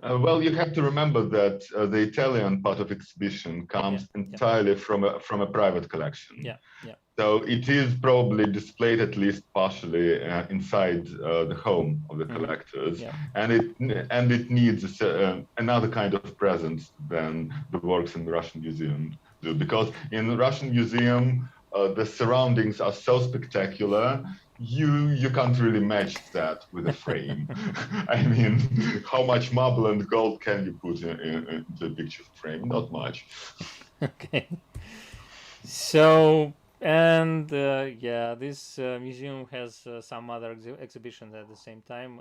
Well, you have to remember that the Italian part of exhibition comes entirely from a private collection. Yeah. So it is probably displayed at least partially inside the home of the collectors, and it needs another kind of presence than the works in the Russian Museum do, because in the Russian Museum the surroundings are so spectacular. You can't really match that with a frame. I mean, how much marble and gold can you put into a picture frame? Not much. Okay. So And yeah, this museum has some other exhibitions at the same time.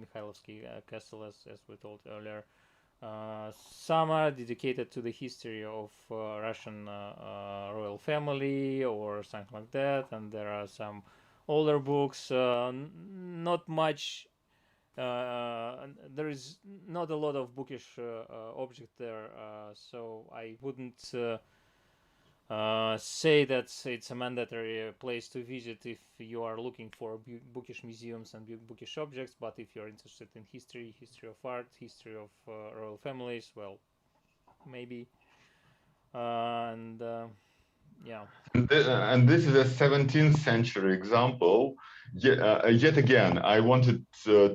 Mikhailovsky Castle, as we told earlier. Some are dedicated to the history of Russian royal family or something like that, and there are some older books. Not much. There is not a lot of bookish object there, so I wouldn't say that it's a mandatory place to visit if you are looking for bookish museums and bookish objects. But if you're interested in history, history of art, history of royal families, well, maybe. And yeah. And this is a 17th century example. Yet again, I wanted to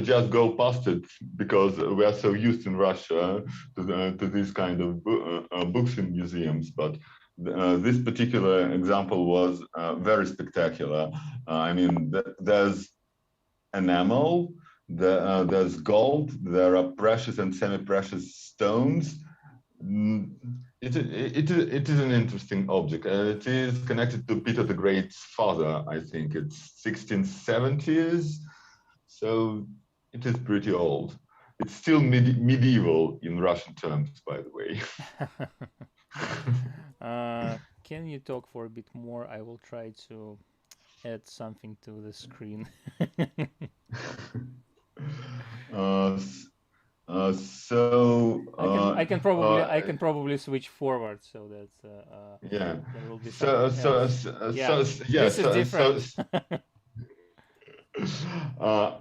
just go past it because we are so used in Russia to this kind of books in museums. But this particular example was very spectacular. I mean, there's enamel, there's gold, there are precious and semi-precious stones. It is an interesting object. It is connected to Peter the Great's father. I think it's 1670s, so it is pretty old. It's still medieval in Russian terms, by the way. Can you talk for a bit more? I will try to add something to the screen. I can probably switch forward so that yeah, there will be something else. This is different.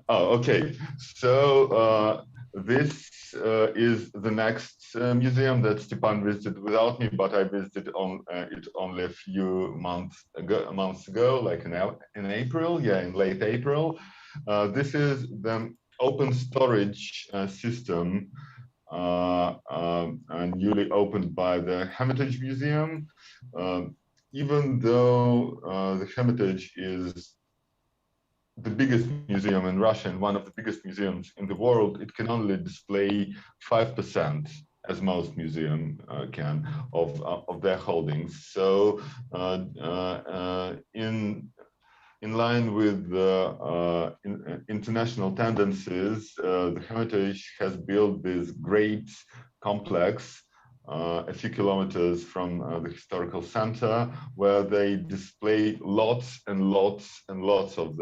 Okay. So this is the next museum that Stepan visited without me, but I visited it only a few months ago, like in April, in late April. This is the open storage system newly opened by the Hermitage Museum. Even though the Hermitage is the biggest museum in Russia and one of the biggest museums in the world, it can only display 5%, as most museums can, of their holdings. So in line with international tendencies, the Hermitage has built this great complex a few kilometers from the historical center, where they display lots and lots and lots of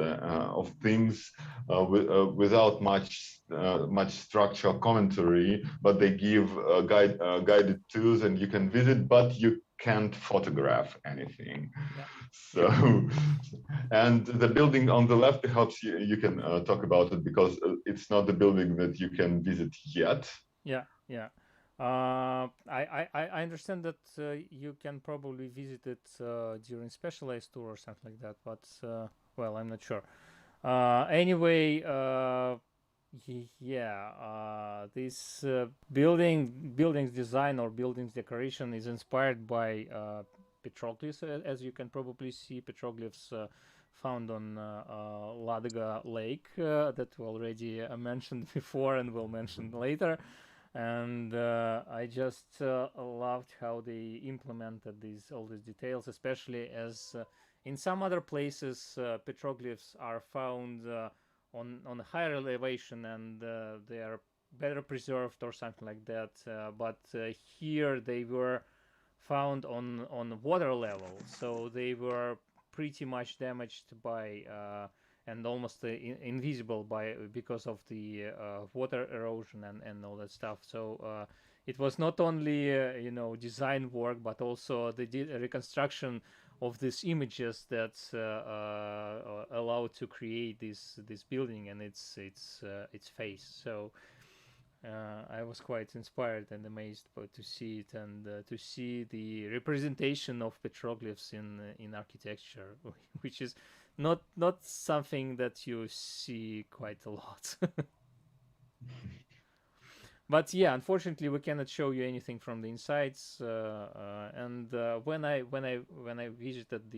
things without much structural commentary, but they give guided tours, and you can visit, but you can't photograph anything. Yeah. So, and the building on the left, perhaps you can talk about it, because it's not the building that you can visit yet. Yeah. I understand that you can probably visit it during specialized tour or something like that, but well, I'm not sure. Anyway, this building's design or building's decoration is inspired by petroglyphs, as you can probably see, petroglyphs found on Ladoga Lake that we already mentioned before and will mention later. And I just loved how they implemented all these details, especially as in some other places petroglyphs are found on a higher elevation, and they are better preserved or something like that. But here they were found on water level, so they were pretty much damaged by and almost invisible because of the water erosion and all that stuff. So it was not only design work, but also the reconstruction of these images that allowed to create this building and its face. So I was quite inspired and amazed to see it, and to see the representation of petroglyphs in architecture, which is not something that you see quite a lot. But yeah, unfortunately, we cannot show you anything from the insides. And when I visited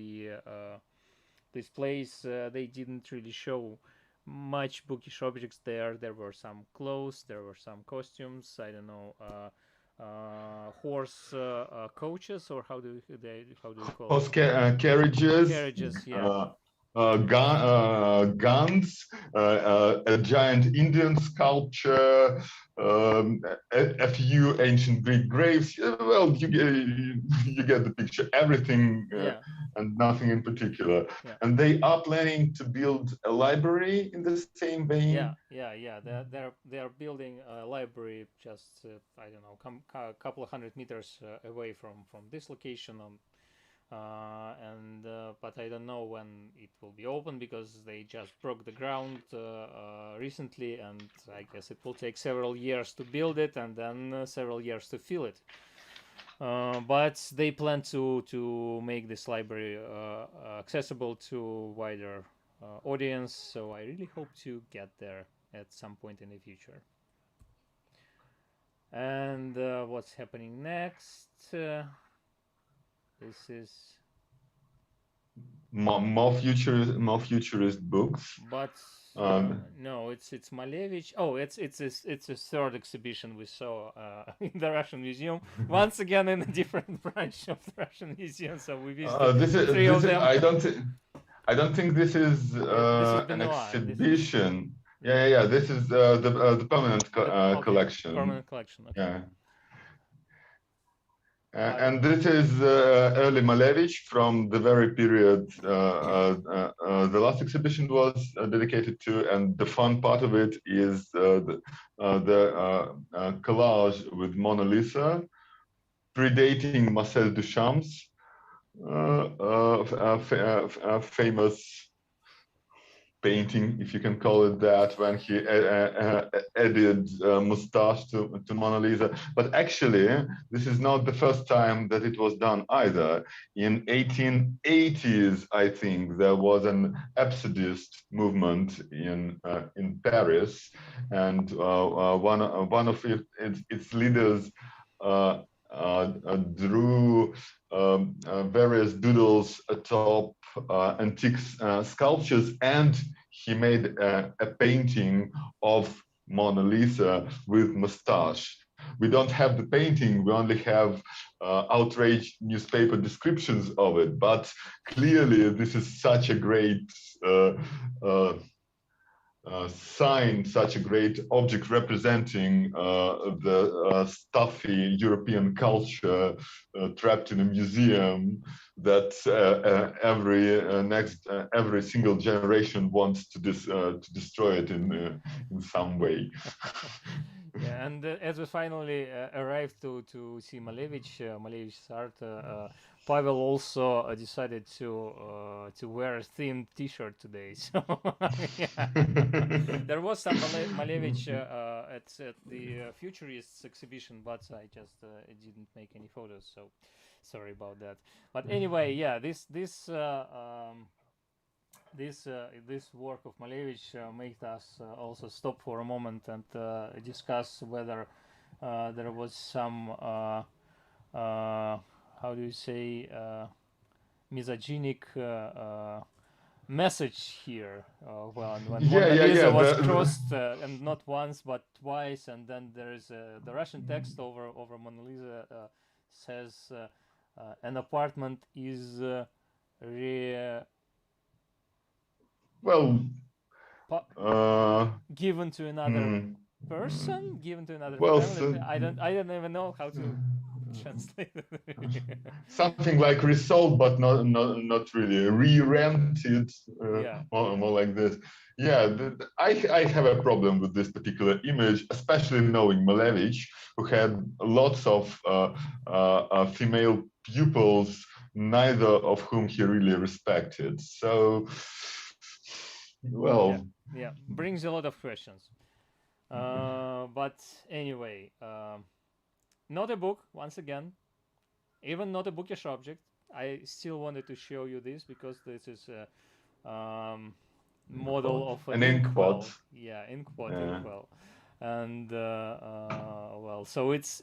this place, they didn't really show much bookish objects there. There were some clothes, there were some costumes. I don't know. horse coaches, or how do you call Horse it? carriages, Carriages, yeah. guns, a giant Indian sculpture, a few ancient Greek graves. Well, you get the picture. Everything Yeah. and nothing in particular. Yeah. And they are planning to build a library in the same vein. Yeah. They're building a library just I don't know, a couple of 100 meters away from this location. But I don't know when it will be open, because they just broke the ground recently, and I guess it will take several years to build it, and then several years to fill it. But they plan to make this library accessible to wider audience, so I really hope to get there at some point in the future. And what's happening next? This is more futurist books. But no, it's Malevich. Oh, it's a third exhibition we saw in the Russian Museum. Once again, in a different branch of the Russian Museum. So we visited three of them. I don't think this is an exhibition. Yeah. This is the permanent collection. Permanent collection. Okay. Yeah. And this is early Malevich from the very period the last exhibition was dedicated to, and the fun part of it is the collage with Mona Lisa, predating Marcel Duchamp's famous painting, if you can call it that, when he added mustache to Mona Lisa. But actually, this is not the first time that it was done either. In 1880s, I think, there was an absurdist movement in Paris, and one of its leaders drew various doodles atop antique sculptures, and he made a painting of Mona Lisa with mustache. We don't have the painting, we only have outraged newspaper descriptions of it, but clearly this is such a great sign, such a great object representing the stuffy European culture trapped in a museum, that every single generation wants to destroy it in some way. Yeah, and as we finally arrived to see Malevich's art, Pavel also decided to wear a themed T-shirt today. So yeah. There was some Malevich at the Futurists exhibition, but I just didn't make any photos, so sorry about that. But anyway, yeah, this work of Malevich made us also stop for a moment and discuss whether there was some how do you say misogynic message here when Mona Lisa was crossed, and not once but twice, and then there is the Russian text over Mona Lisa says an apartment is given to another person, given to another family. I don't even know how to translate it. Something like resold, but not really re-rented, more like this. Yeah, I have a problem with this particular image, especially knowing Malevich, who had lots of female pupils, neither of whom he really respected. So, well, yeah, brings a lot of questions. But anyway, not a book, once again, even not a bookish object. I still wanted to show you this because this is a model of an inkwell. Yeah, inkwell. And well, so it's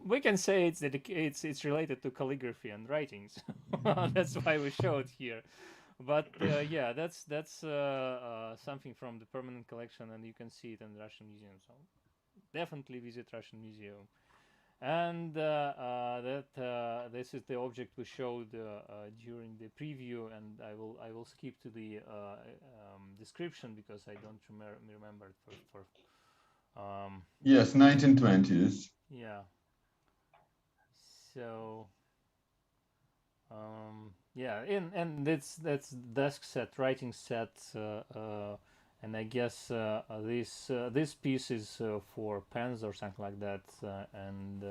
we can say it's related to calligraphy and writings. That's why we show it here. But yeah, that's something from the permanent collection, and you can see it in the Russian Museum. So definitely visit Russian Museum. And this is the object we showed during the preview, and I will skip to the description because I don't remember it for yes, 1920s. yeah. So yeah, and that's desk set, writing set, and I guess this piece is for pens or something like that, and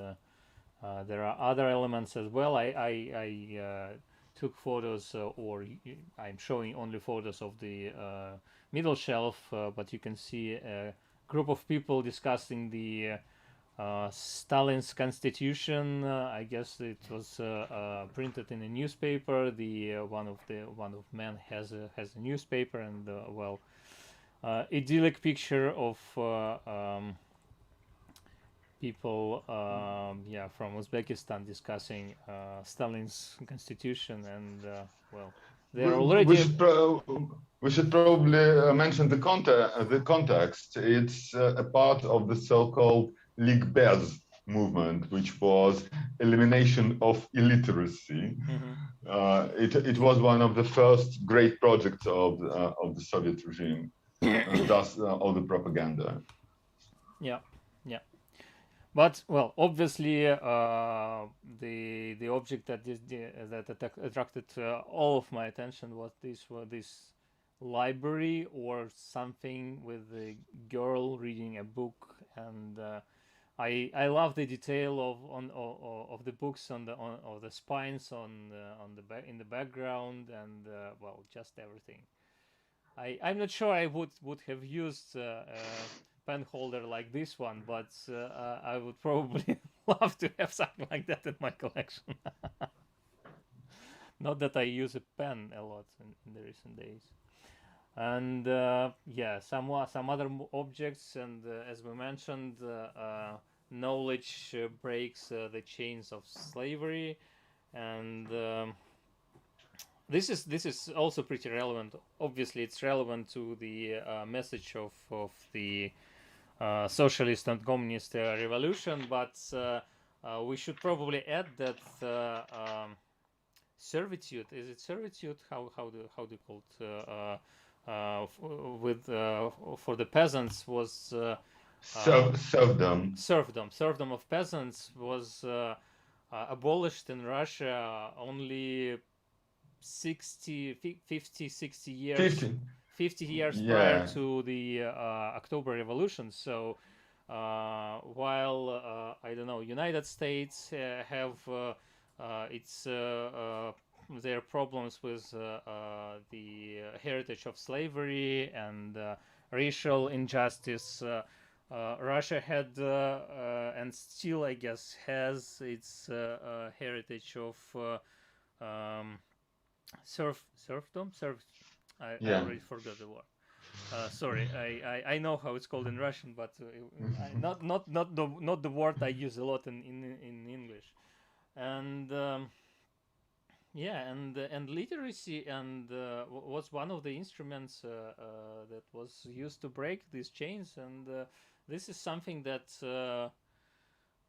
there are other elements as well. I took photos, or I'm showing only photos of the middle shelf, but you can see a group of people discussing the Stalin's constitution. I guess it was printed in a newspaper. The one of men has a newspaper, and well, idyllic picture of people, yeah, from Uzbekistan discussing Stalin's constitution, and well, they are already. We should probably mention the context. It's a part of the so-called Ligbez movement, which was elimination of illiteracy. It was one of the first great projects of the Soviet regime, thus all the propaganda. Yeah, yeah. But well, obviously, the object that attracted all of my attention was this library or something with a girl reading a book, and I love the detail of the books on the spines in the background, and well, just everything. I'm not sure I would have used a pen holder like this one, but I would probably love to have something like that in my collection. Not that I use a pen a lot in the recent days. And yeah, some other objects, and as we mentioned, knowledge breaks the chains of slavery, and this is also pretty relevant. Obviously, it's relevant to the message of the socialist and communist revolution, but we should probably add that servitude, is it servitude? How do you call it? For the peasants was serfdom. Serfdom of peasants was abolished in Russia only 60 years 50 years prior to the October Revolution. So while I don't know, United States have their problems with the heritage of slavery and racial injustice, Russia had and still, I guess, has its heritage of serfdom. I already forgot the word. Sorry, I know how it's called in Russian, but not the word I use a lot in English. And yeah, and literacy and was one of the instruments that was used to break these chains, and this is something that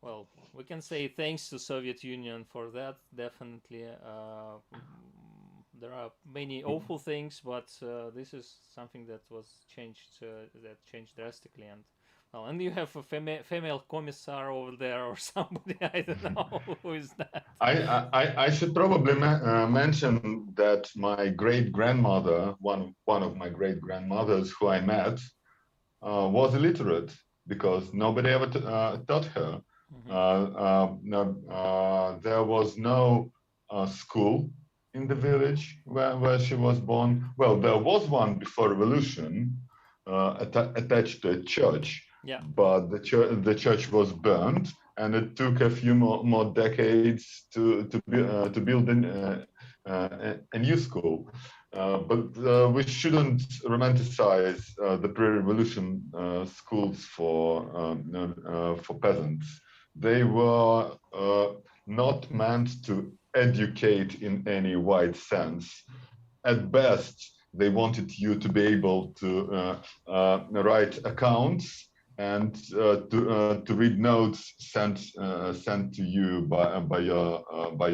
well, we can say thanks to Soviet Union for that. Definitely, there are many awful things, but this is something that was changed drastically. And well, and you have a female commissar over there or somebody. I don't know who is that. I should probably mention that my great grandmother, one of my great grandmothers who I met, was illiterate because nobody ever taught her. There was no school in the village where she was born. Well, there was one before revolution attached to a church, but the church was burned, and it took a few more decades to build a new school. But we shouldn't romanticize the pre-revolution schools for peasants. They were not meant to educate in any wide sense. At best, they wanted you to be able to write accounts and to read notes sent to you by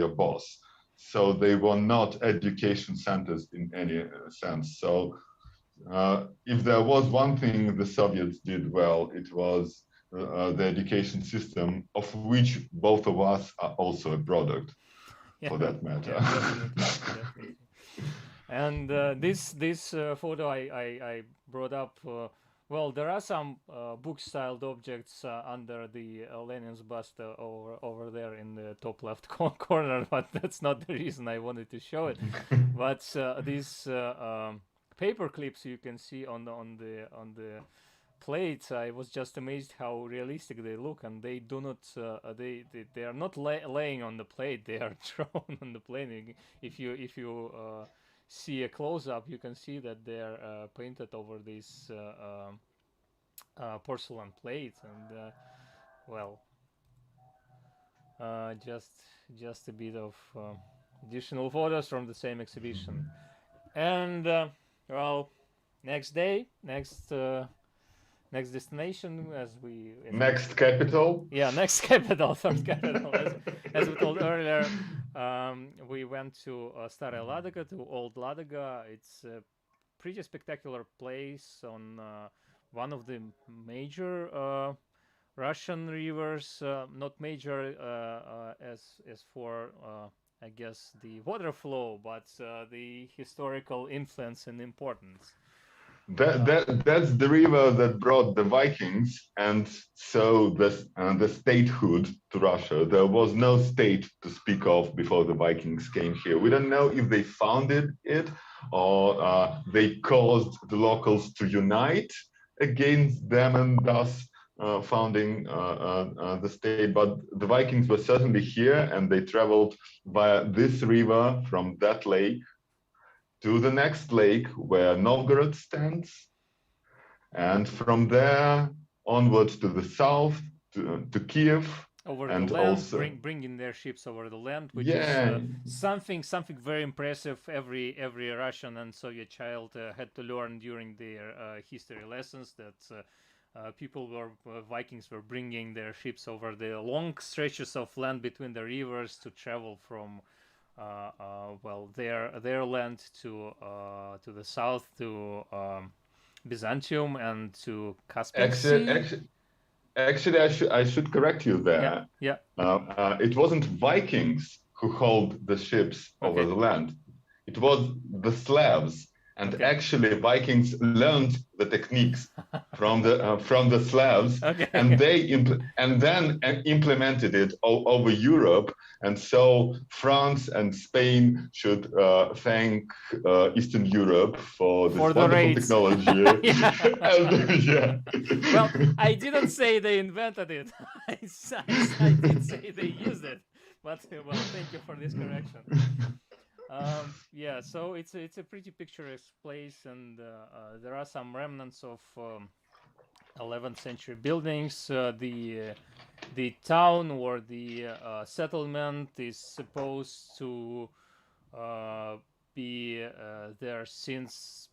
your boss. So they were not education centers in any sense. So if there was one thing the Soviets did well, it was the education system, of which both of us are also a product, for that matter. Yeah, definitely. And this photo I brought up. Well, there are some book-styled objects under the Lenin's bust over there in the top left corner, but that's not the reason I wanted to show it. But these paper clips you can see on the plates, I was just amazed how realistic they look, and they do not they are not laying on the plate, they are thrown on the plate. If you see a close-up, you can see that they're painted over these porcelain plates, and well, just a bit of additional photos from the same exhibition. And well, next destination, as next capital. Yeah, next capital, third capital. As we told earlier, we went to Staraya Ladога, to Old Ladога. It's a pretty spectacular place on one of the major Russian rivers. Not major as for I guess the water flow, but the historical influence and importance. That's the river that brought the Vikings, and so the statehood to Russia. There was no state to speak of before the Vikings came here. We don't know if they founded it or they caused the locals to unite against them and thus founding the state. But the Vikings were certainly here, and they traveled via this river from that lake to the next lake where Novgorod stands, and from there onwards to the south to Kiev. Over and the land, also bringing their ships over the land, which is something very impressive. Every Russian and Soviet child had to learn during their history lessons, that Vikings were bringing their ships over the long stretches of land between the rivers to travel from well, their land to the south, to Byzantium and to Caspian Sea. Actually, I should correct you there. Yeah. It wasn't Vikings who hauled the ships over the land. It was the Slavs. And actually, Vikings learned the techniques from the Slavs, and then implemented it all over Europe. And so France and Spain should thank Eastern Europe for this wonderful technology. Well, I didn't say they invented it. I did say they used it. But well, thank you for this correction. Yeah, so it's a pretty picturesque place, and there are some remnants of 11th century buildings. The town or the settlement is supposed to be there since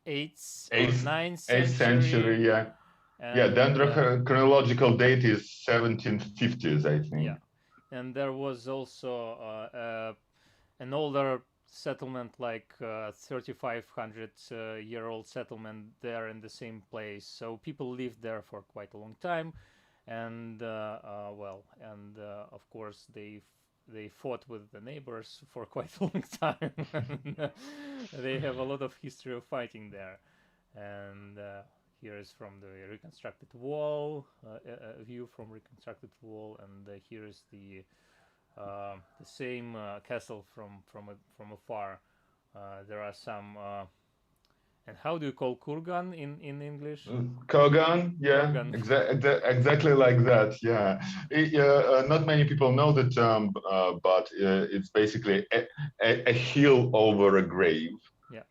8th or 9th century. Yeah, the chronological date is 1750s, I think. Yeah, and there was also an older settlement, like 3,500-year-old settlement there in the same place. So people lived there for quite a long time, and of course they fought with the neighbors for quite a long time. They have a lot of history of fighting there, and here is from the reconstructed wall, a view from reconstructed wall, and here is the same castle from afar. There are some and how do you call kurgan in English? Kurgan, yeah, exactly like that. Yeah, not many people know the term, but it's basically a hill over a grave. Yeah.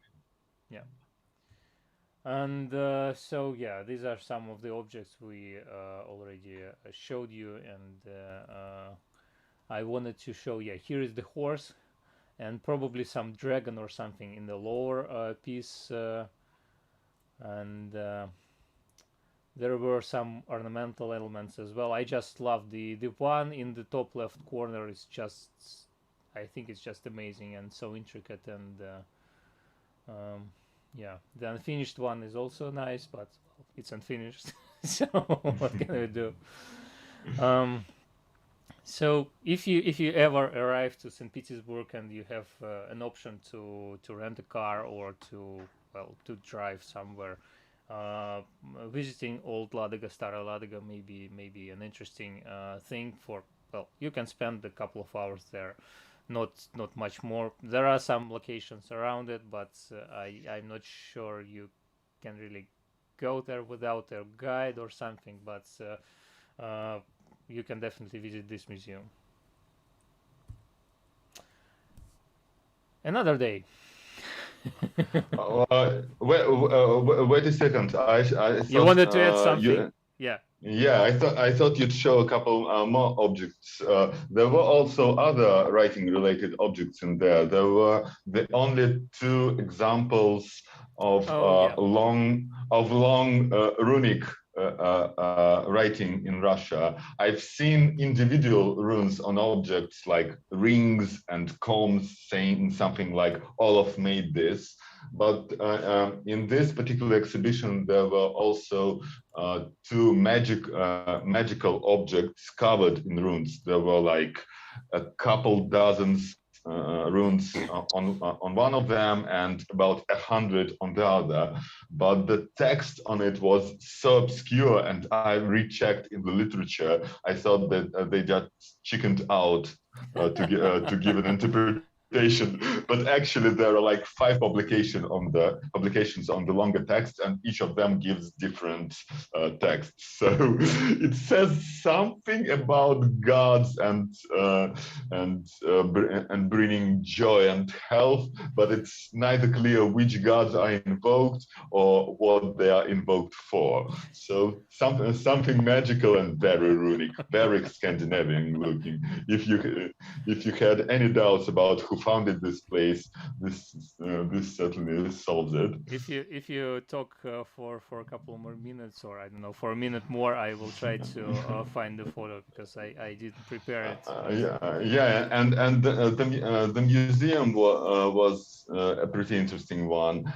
And so yeah, these are some of the objects we already showed you, and I wanted to show, here is the horse, and probably some dragon or something in the lower piece, and there were some ornamental elements as well. I just love the one in the top left corner is just, I think it's just amazing and so intricate, and yeah, the unfinished one is also nice, but it's unfinished. So what can we do? So if you ever arrive to St. Petersburg and you have an option to rent a car or to drive somewhere, visiting Old Ladoga, Stara Ladoga may be an interesting thing for. Well, you can spend a couple of hours there, not much more. There are some locations around it, but I'm not sure you can really go there without a guide or something. But you can definitely visit this museum another day. Wait a second. I thought, you wanted to add something? Yeah. Yeah, I thought you'd show a couple more objects. There were also other writing-related objects in there. There were the only two examples of long runic writing in Russia. I've seen individual runes on objects like rings and combs, saying something like Olaf made this. But in this particular exhibition, there were also two magical objects covered in runes. There were like a couple dozens runes on one of them and about 100 on the other, but the text on it was so obscure, and I rechecked in the literature. I thought that they just chickened out to give an interpretation. But actually there are like 5 publications on the longer text, and each of them gives different texts. So it says something about gods and bringing joy and health, but it's neither clear which gods are invoked or what they are invoked for. So something magical and very runic, very Scandinavian looking. If you had any doubts about who founded this place, this certainly solves it. If you talk for a couple more minutes, or I don't know, for a minute more, I will try to find the photo, because I didn't prepare it. And the museum was a pretty interesting one.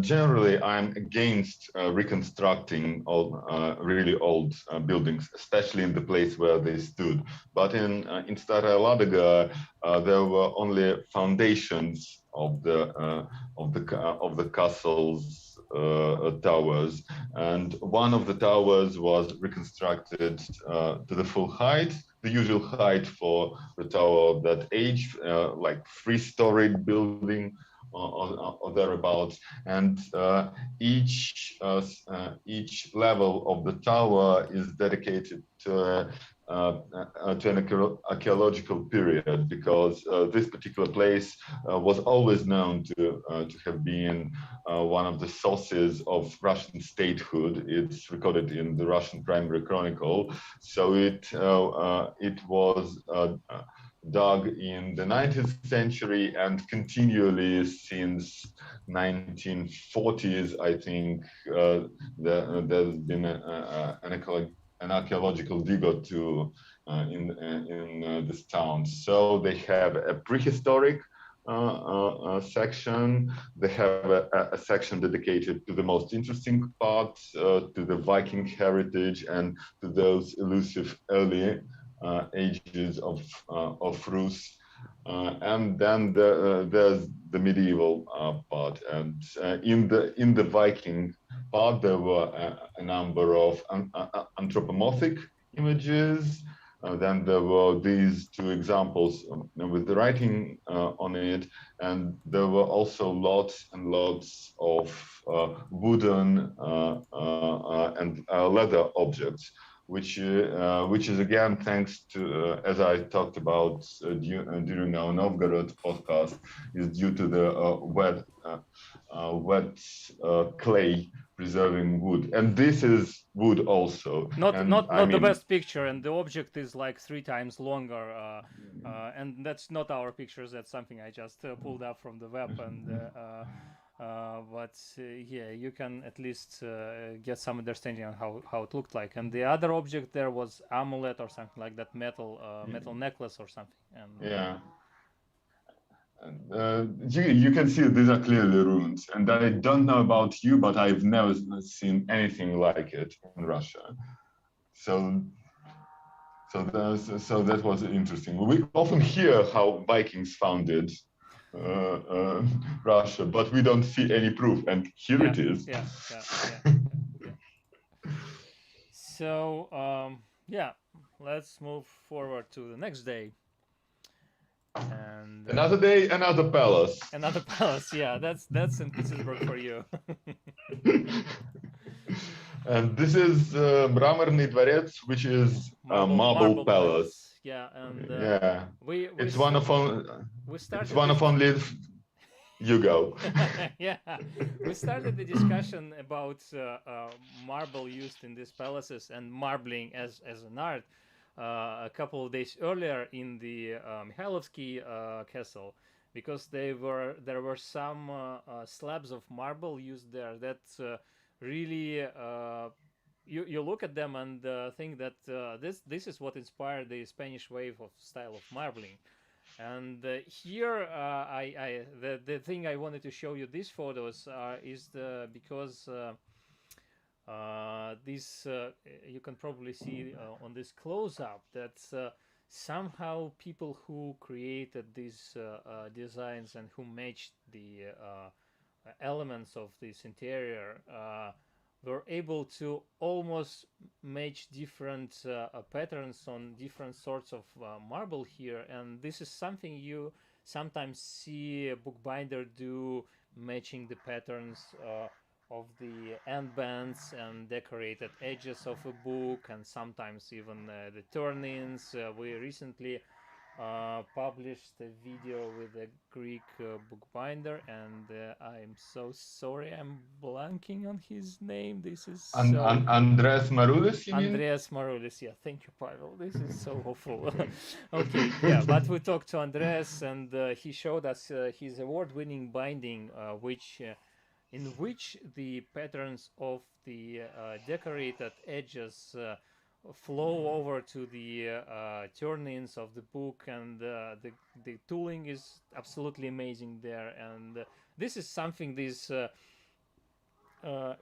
Generally, I'm against reconstructing really old buildings, especially in the place where they stood. But in Stara Ladoga, there were only foundations of the castle's towers, and one of the towers was reconstructed to the full height, the usual height for the tower of that age, like 3-storied building or thereabouts, and each level of the tower is dedicated to an archaeological period, because this particular place was always known to have been one of the sources of Russian statehood. It's recorded in the Russian Primary Chronicle. So it was dug in the 19th century and continually since 1940s, I think. There's been an archaeological dig or two in this town. So they have a prehistoric section. They have a section dedicated to the most interesting parts, to the Viking heritage and to those elusive early ages of Rus. And then there's the medieval part, and in the Viking part there were a number of anthropomorphic images. Then there were these 2 examples with the writing on it, and there were also lots and lots of wooden and leather objects, which is again thanks to, as I talked about during our Novgorod podcast, is due to the wet clay preserving wood, and this is wood also. Not the best picture, and the object is like 3 times longer, and that's not our pictures. That's something I just pulled up from the web, and But yeah, you can at least get some understanding on how it looked like. And the other object there was amulet or something like that, metal necklace or something. And Yeah. You can see these are clearly runes, and I don't know about you, but I've never seen anything like it in Russia. So that was interesting. We often hear how Vikings founded Russia, but we don't see any proof, and here it is. Yeah. So yeah, let's move forward to the next day. And another day, another palace. Another palace, yeah. That's St. Petersburg for you. And this is Mramorny Dvorets, which is a marble palace. Yeah, and yeah, it's one of started only. You go. Yeah, we started the discussion about marble used in these palaces and marbling as an art a couple of days earlier in the Mikhailovsky castle, because there were some slabs of marble used there that really you look at them and think that this is what inspired the Spanish wave of style of marbling. And here, the thing I wanted to show you these photos is because this you can probably see on this close-up that somehow people who created these designs and who matched the elements of this interior were able to almost match different patterns on different sorts of marble here, and this is something you sometimes see a bookbinder do, matching the patterns of the end bands and decorated edges of a book, and sometimes even the turn-ins. We recently published a video with a Greek bookbinder, and I'm so sorry, I'm blanking on his name. This is Andreas Maroulis, you mean? Andreas Maroulis, yeah. Thank you, Pavel. This is so awful. Okay, yeah, but we talked to Andreas, and he showed us his award-winning binding, in which the patterns of the decorated edges flow over to the turn-ins of the book, and the tooling is absolutely amazing there. And this is something these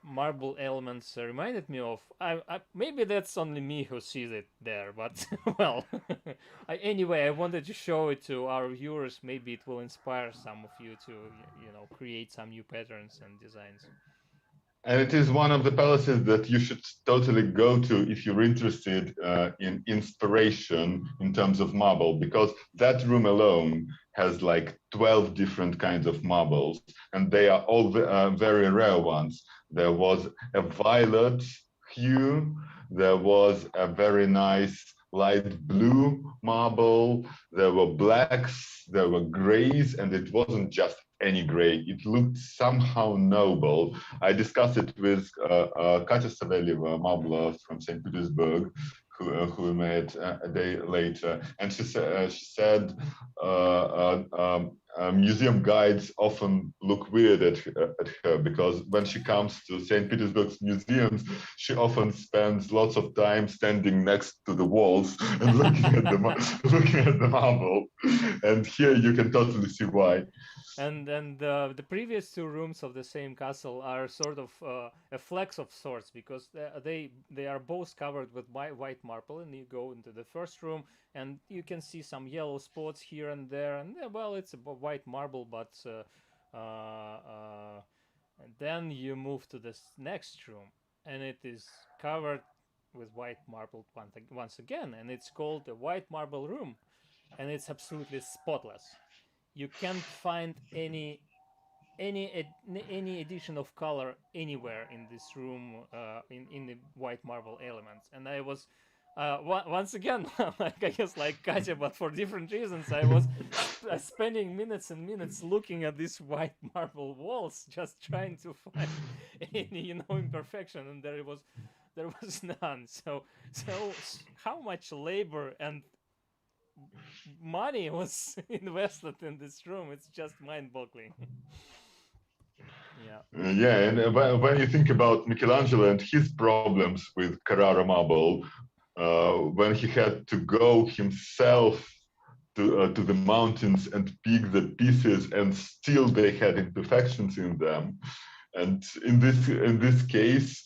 marble elements reminded me of. Maybe that's only me who sees it there, but well, anyway, I wanted to show it to our viewers. Maybe it will inspire some of you to create some new patterns and designs. And it is one of the palaces that you should totally go to if you're interested in inspiration in terms of marble, because that room alone has like 12 different kinds of marbles, and they are all very rare ones. There was a violet hue, there was a very nice light blue marble, there were blacks, there were grays, and it wasn't just any gray. It looked somehow noble. I discussed it with Katya Savelyeva, a marbler from St. Petersburg, who we met a day later, and she said museum guides often look weird at her, because when she comes to St. Petersburg's museums, she often spends lots of time standing next to the walls and looking at the marble. And here you can totally see why. And the previous two rooms of the same castle are sort of a flex of sorts, because they are both covered with white marble, and you go into the first room and you can see some yellow spots here and there, and well, it's a white marble, but and then you move to this next room and it is covered with white marble once again, and it's called the white marble room, and it's absolutely spotless. You can't find any addition of color anywhere in this room, in the white marble elements. And I was once again, like I guess like Katya, but for different reasons, I was spending minutes and minutes looking at these white marble walls, just trying to find any imperfection, and there was none. So how much labor and money was invested in this room? It's just mind-boggling. Yeah. Yeah, and when you think about Michelangelo and his problems with Carrara marble, when he had to go himself to the mountains and pick the pieces, and still they had imperfections in them. And in this case,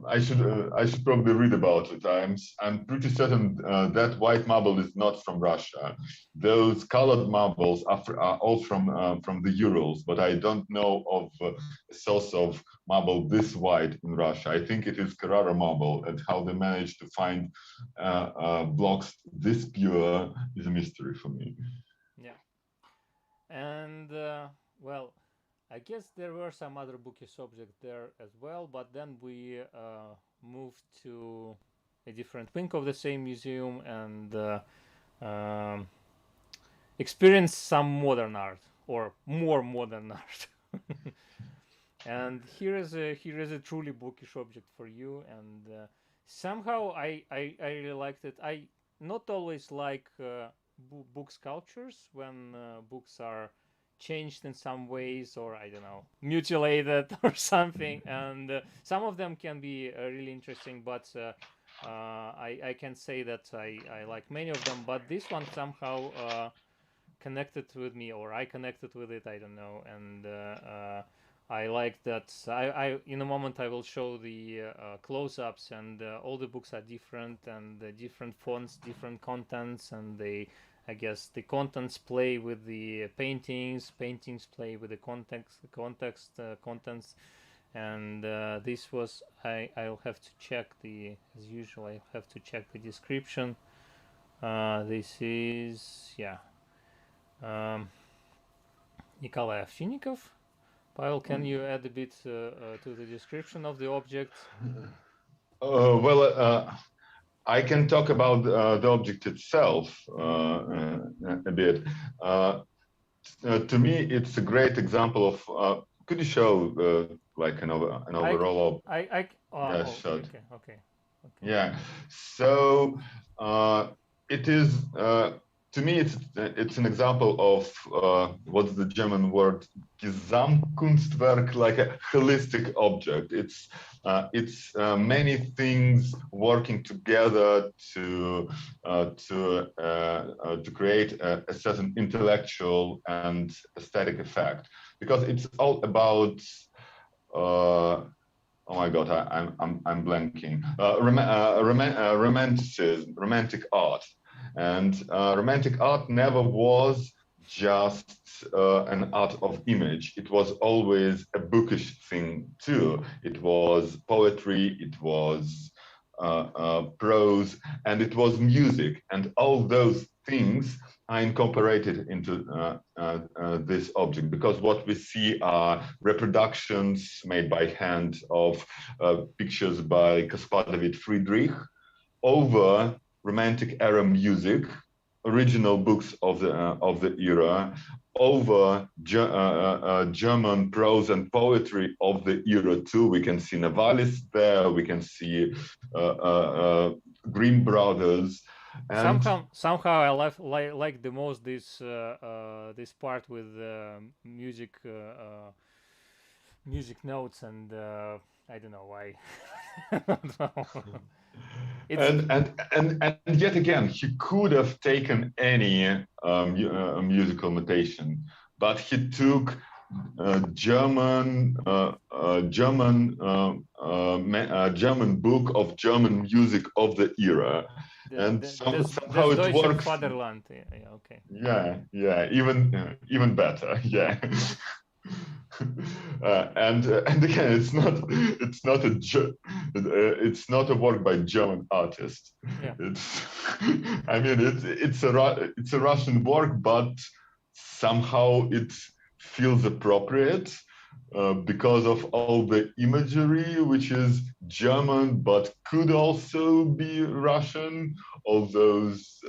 I should probably read about it. I'm pretty certain that white marble is not from Russia. Those colored marbles are all from the Urals, but I don't know of a source of marble this white in Russia. I think it is Carrara marble, and how they managed to find blocks this pure is a mystery for me. Yeah. And well, I guess there were some other bookish objects there as well, but then we moved to a different wing of the same museum and um, experienced some modern art, or more modern art. And here is a truly bookish object for you. And somehow I really liked it. I not always like book sculptures when books are changed in some ways, or I don't know, mutilated or something. And some of them can be really interesting, but I can say that I like many of them. But this one somehow connected with me, or I connected with it. I don't know. And I like that. I in a moment I will show the close-ups, and all the books are different, and different fonts, different contents, and they, I guess, the contents play with the paintings, paintings play with the contents, and this was I'll have to check the, as usual, I have to check the description. This is, yeah, Nikolai Ovchinnikov. Pavel, can you add a bit to the description of the object? Well, I can talk about the object itself a bit. To me, it's a great example of. Could you show like an overall? Yeah, oh, okay. Yeah. So it is. To me, it's an example of what's the German word, Gesamtkunstwerk, like a holistic object. It's many things working together to create a certain intellectual and aesthetic effect, because it's all about. Oh my God, I'm blanking. Romanticism, romantic art. And romantic art never was just an art of image. It was always a bookish thing too. It was poetry, it was prose, and it was music. And all those things are incorporated into this object, because what we see are reproductions made by hand of pictures by Caspar David Friedrich over Romantic era music, original books of the era, over German prose and poetry of the era too. We can see Novalis there. We can see Grimm brothers. And somehow I like the most this this part with music music notes, and I don't know why. And yet again, he could have taken any musical notation, but he took German book of German music of the era, and somehow it works. Fatherland. Yeah, okay. Yeah, even better. Yeah. And again, it's not a work by German artist. Yeah. It's a Russian work, but somehow it feels appropriate because of all the imagery, which is German but could also be Russian. All those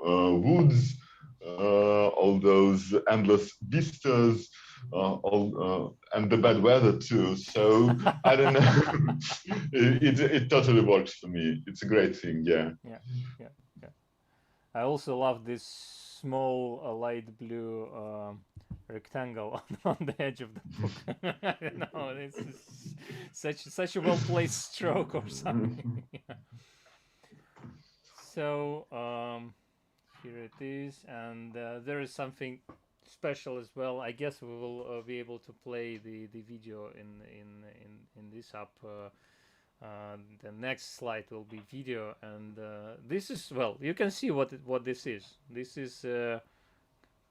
woods, all those endless vistas. And the bad weather too. So I don't know. it totally works for me. It's a great thing. Yeah. I also love this small light blue rectangle on the edge of the book. I don't know. This is such a well placed stroke or something. So here it is, and there is something special as well. I guess we will be able to play the video in this app. The next slide will be video, and this is, well, you can see what this is. This is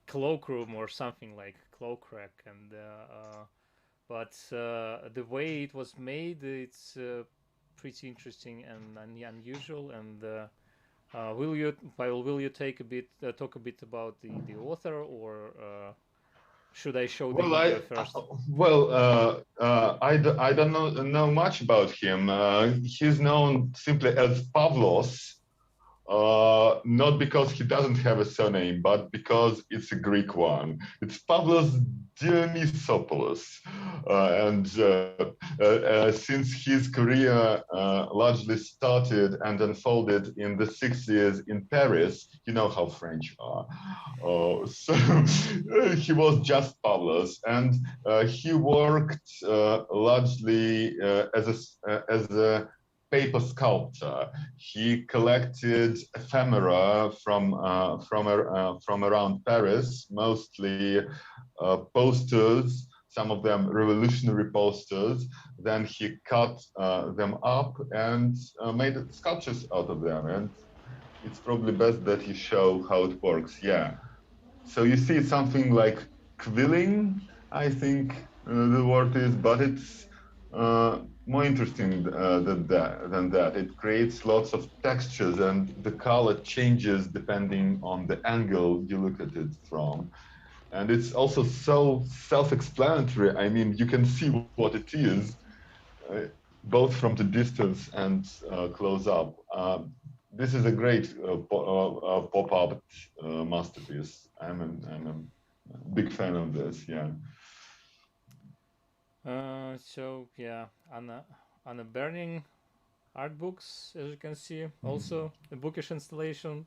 cloakroom or something like cloak rack, and but the way it was made, it's pretty interesting and unusual. And will you talk a bit about the author, or should I show the video first? I don't know much about him. He's known simply as Pavlos, not because he doesn't have a surname, but because it's a Greek one. It's Pavlos Dionysopoulos, and since his career largely started and unfolded in the 60s in Paris, you know how French are. So he was just Pavlos, and he worked largely as a paper sculptor. He collected ephemera from around Paris, mostly posters, some of them revolutionary posters. Then he cut them up and made sculptures out of them. And it's probably best that you show how it works. Yeah. So you see something like quilling, I think the word is, but it's more interesting than that. It creates lots of textures, and the color changes depending on the angle you look at it from. And it's also so self-explanatory. I mean, you can see what it is, both from the distance and close up. This is a great pop-up masterpiece. I'm a big fan of this. Yeah. So yeah, on a burning art books, as you can see, also a bookish installation.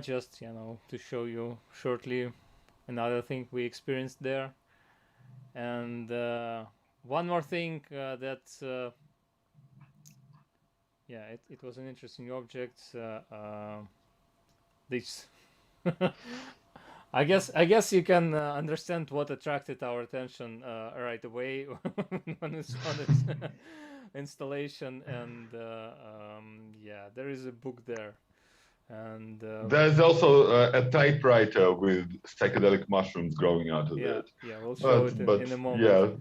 Just, you know, to show you shortly another thing we experienced there. And one more thing that yeah, it was an interesting object. This I guess you can understand what attracted our attention right away when we saw this installation. And yeah, there is a book there, and there's also a typewriter with psychedelic mushrooms growing out of it. Yeah, we'll show it in a moment.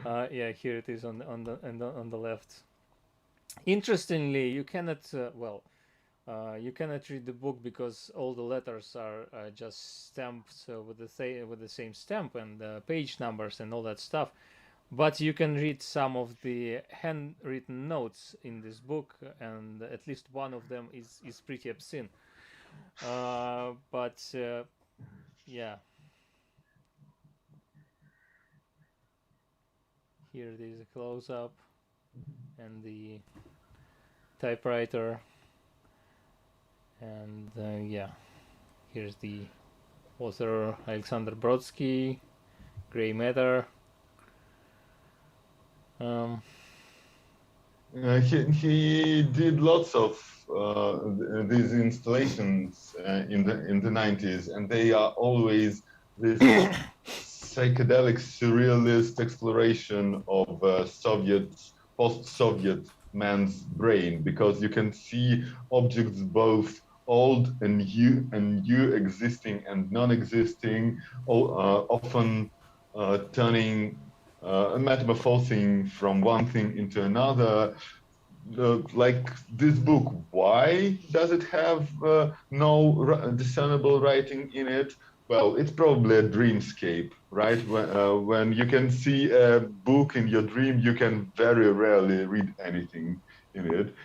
Yeah. Yeah, here it is on the left. Interestingly, you cannot you cannot read the book because all the letters are just stamped with the same stamp and page numbers and all that stuff. But you can read some of the handwritten notes in this book, and at least one of them is pretty obscene. But yeah, here it is, a close-up, and the typewriter. And yeah, here's the author, Alexander Brodsky, Gray Matter. He did lots of these installations in the 90s, and they are always this psychedelic surrealist exploration of post-Soviet man's brain, because you can see objects both old and new, existing and non-existing, often turning, metamorphosing from one thing into another. Like this book, why does it have no discernible writing in it? Well, it's probably a dreamscape, right? When you can see a book in your dream, you can very rarely read anything in it.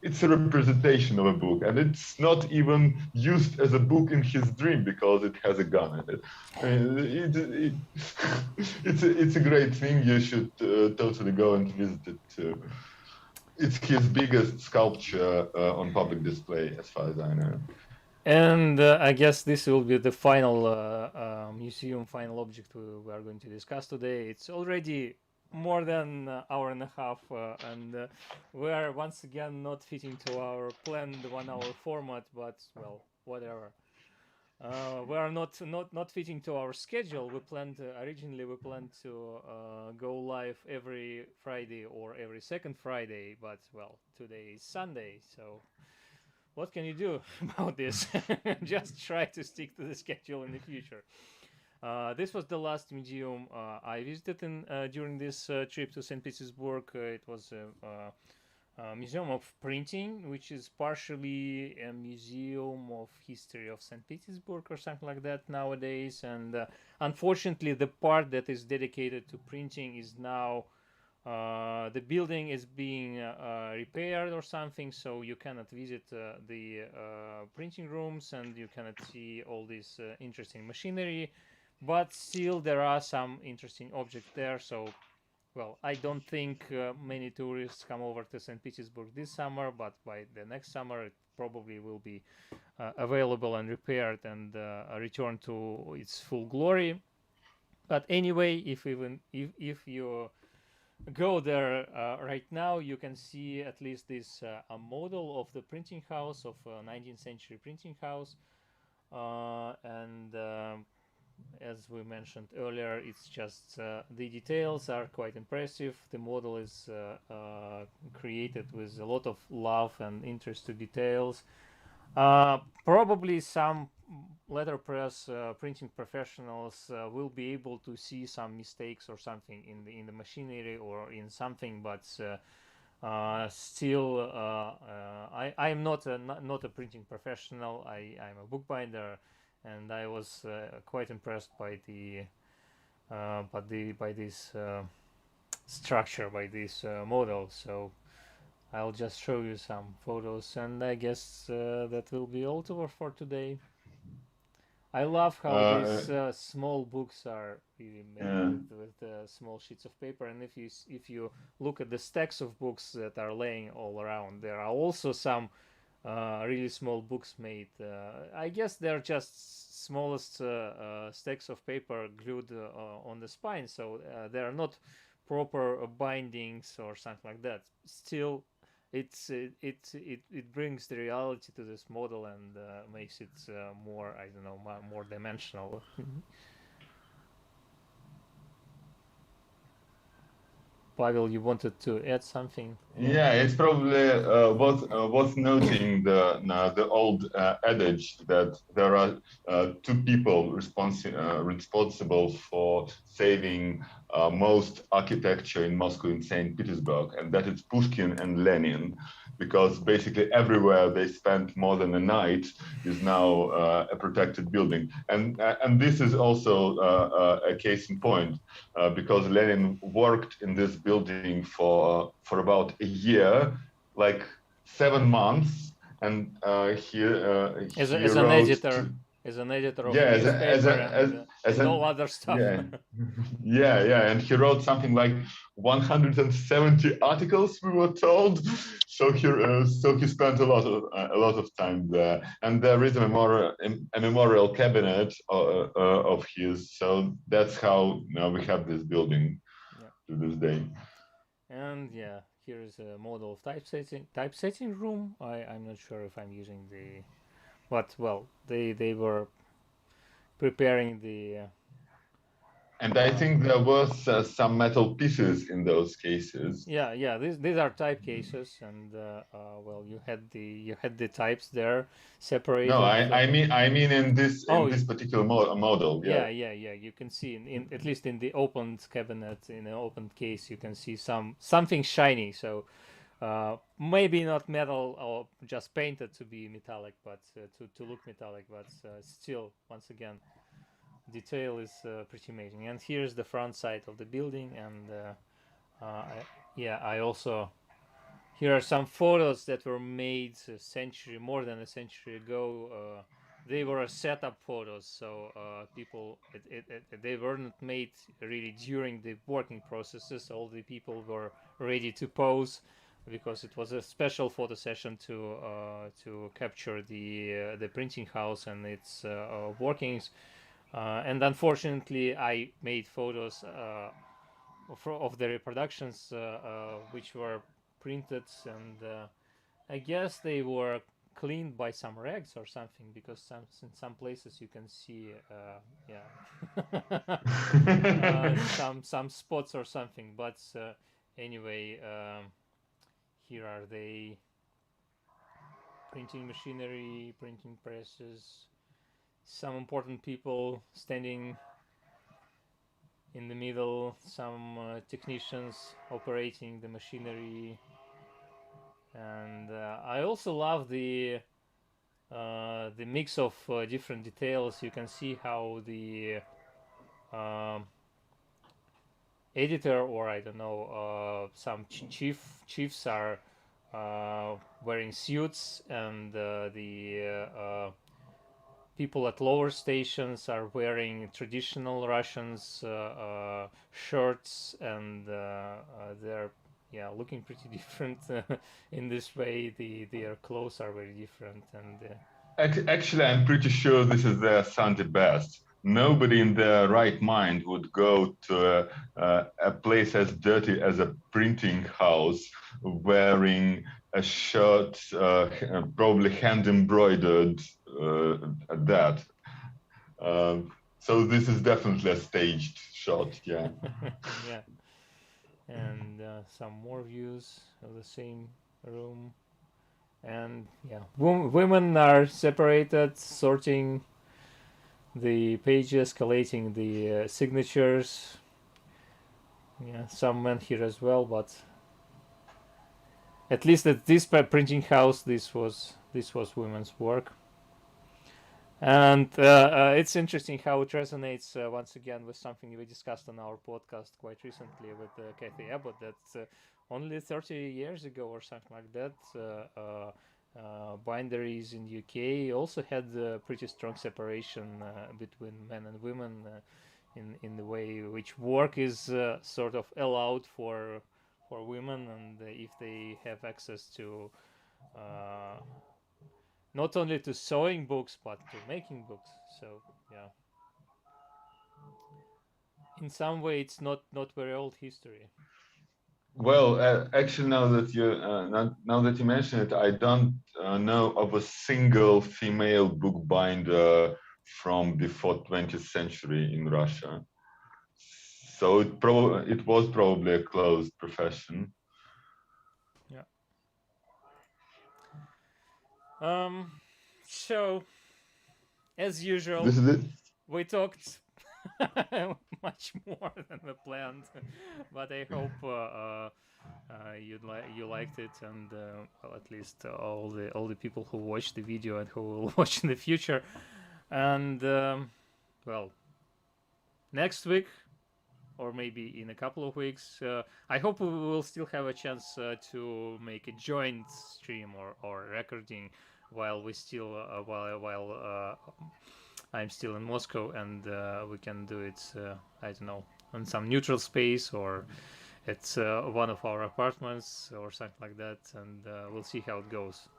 It's a representation of a book, and it's not even used as a book in his dream because it has a gun in it. It's a great thing. You should totally go and visit it too. It's his biggest sculpture on public display, as far as I know. And I guess this will be the final museum, final object we are going to discuss today. It's already more than an hour and a half, and we are once again not fitting to our planned 1 hour format, but well, whatever. We are not fitting to our schedule. We planned originally we planned to go live every Friday or every second Friday, but well, today is Sunday, so what can you do about this? Just try to stick to the schedule in the future. This was the last museum I visited during this trip to St. Petersburg. It was a museum of printing, which is partially a museum of history of St. Petersburg or something like that nowadays. And unfortunately, the part that is dedicated to printing is now the building is being repaired or something, so you cannot visit the printing rooms and you cannot see all this interesting machinery, but still there are some interesting objects there. So well, I don't think many tourists come over to St. Petersburg this summer, but by the next summer it probably will be available and repaired and return to its full glory. But anyway, if you go there right now, you can see at least this a model of the printing house of 19th century printing house, and as we mentioned earlier, it's just the details are quite impressive. The model is created with a lot of love and interest to details. Probably some letterpress printing professionals will be able to see some mistakes or something in the machinery or in something, but still, I'm not a printing professional. I'm a bookbinder, and I was quite impressed by this structure, by this model. So I'll just show you some photos, and I guess that will be all for today. I love how these small books are really made with small sheets of paper, and if you look at the stacks of books that are laying all around, there are also some really small books made. I guess they're just smallest stacks of paper glued on the spine, so they are not proper bindings or something like that. Still, it brings the reality to this model and makes it more, I don't know, more dimensional. Pavel, you wanted to add something? Yeah, it's probably worth noting the old adage that there are two people responsible for saving most architecture in Moscow and Saint Petersburg, and that is Pushkin and Lenin, because basically everywhere they spent more than a night is now a protected building, and this is also a case in point, because Lenin worked in this building for about a year, like 7 months, and he as an wrote editor. As an editor of newspaper and no other stuff. Yeah, and he wrote something like 170 articles, we were told. So he spent a lot of time there, and there is a memorial cabinet of his. So that's how now we have this building to this day. And yeah, here is a model of typesetting room. I'm not sure if I'm using the, but well, they were preparing the. And I think there was some metal pieces in those cases. Yeah. These are type cases, and well, you had the types there separated. No, I mean in this particular model. Yeah. You can see in at least in the opened cabinet, in an opened case, you can see something shiny. So maybe not metal or just painted to be metallic, but to look metallic, but still, once again, detail is pretty amazing. And here's the front side of the building, and I also, here are some photos that were made more than a century ago. They were setup photos, so people they weren't made really during the working processes. All the people were ready to pose, because it was a special photo session to capture the printing house and its workings. And unfortunately, I made photos of the reproductions which were printed, and I guess they were cleaned by some rags or something, because in some places you can see some spots or something. But anyway, here are they: printing machinery, printing presses, some important people standing in the middle, some technicians operating the machinery. And I also love the mix of different details. You can see how the editor, or I don't know, some chiefs are wearing suits, and the people at lower stations are wearing traditional Russians shirts, and they're looking pretty different in this way. Their clothes are very different, and Actually, I'm pretty sure this is their Sunday best. Nobody in their right mind would go to a place as dirty as a printing house wearing a shirt, probably hand embroidered at that. So this is definitely a staged shot, yeah. yeah. And some more views of the same room. And women are separated, sorting the pages, collating the signatures. Yeah, some men here as well, but at least at this printing house, this was women's work. And it's interesting how it resonates once again with something we discussed on our podcast quite recently with Kathy Abbott, that only 30 years ago or something like that, binderies in UK also had pretty strong separation between men and women in the way which work is sort of allowed for women, and if they have access to not only to sewing books but to making books. So yeah, in some way it's not very old history. Well, actually, now that you mention it, I don't know of a single female bookbinder from before 20th century in Russia. So it was probably a closed profession. Yeah. So as usual, This is it. we talked much more than we planned, but I hope you liked it, and well, at least all the people who watched the video and who will watch in the future. And well, next week, or maybe in a couple of weeks, I hope we will still have a chance to make a joint stream or recording while we still while I'm still in Moscow, and we can do it I don't know, on some neutral space, or at one of our apartments or something like that, and we'll see how it goes.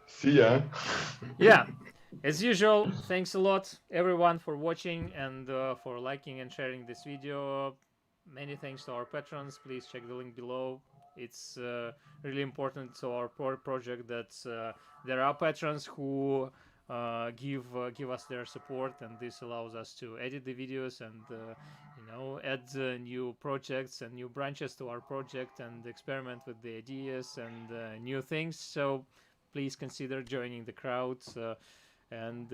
See ya. Yeah, as usual, thanks a lot everyone for watching and for liking and sharing this video. Many thanks to our patrons. Please check the link below. It's really important to our project that there are patrons who give us their support, and this allows us to edit the videos and add new projects and new branches to our project and experiment with the ideas and new things. So please consider joining the crowd, and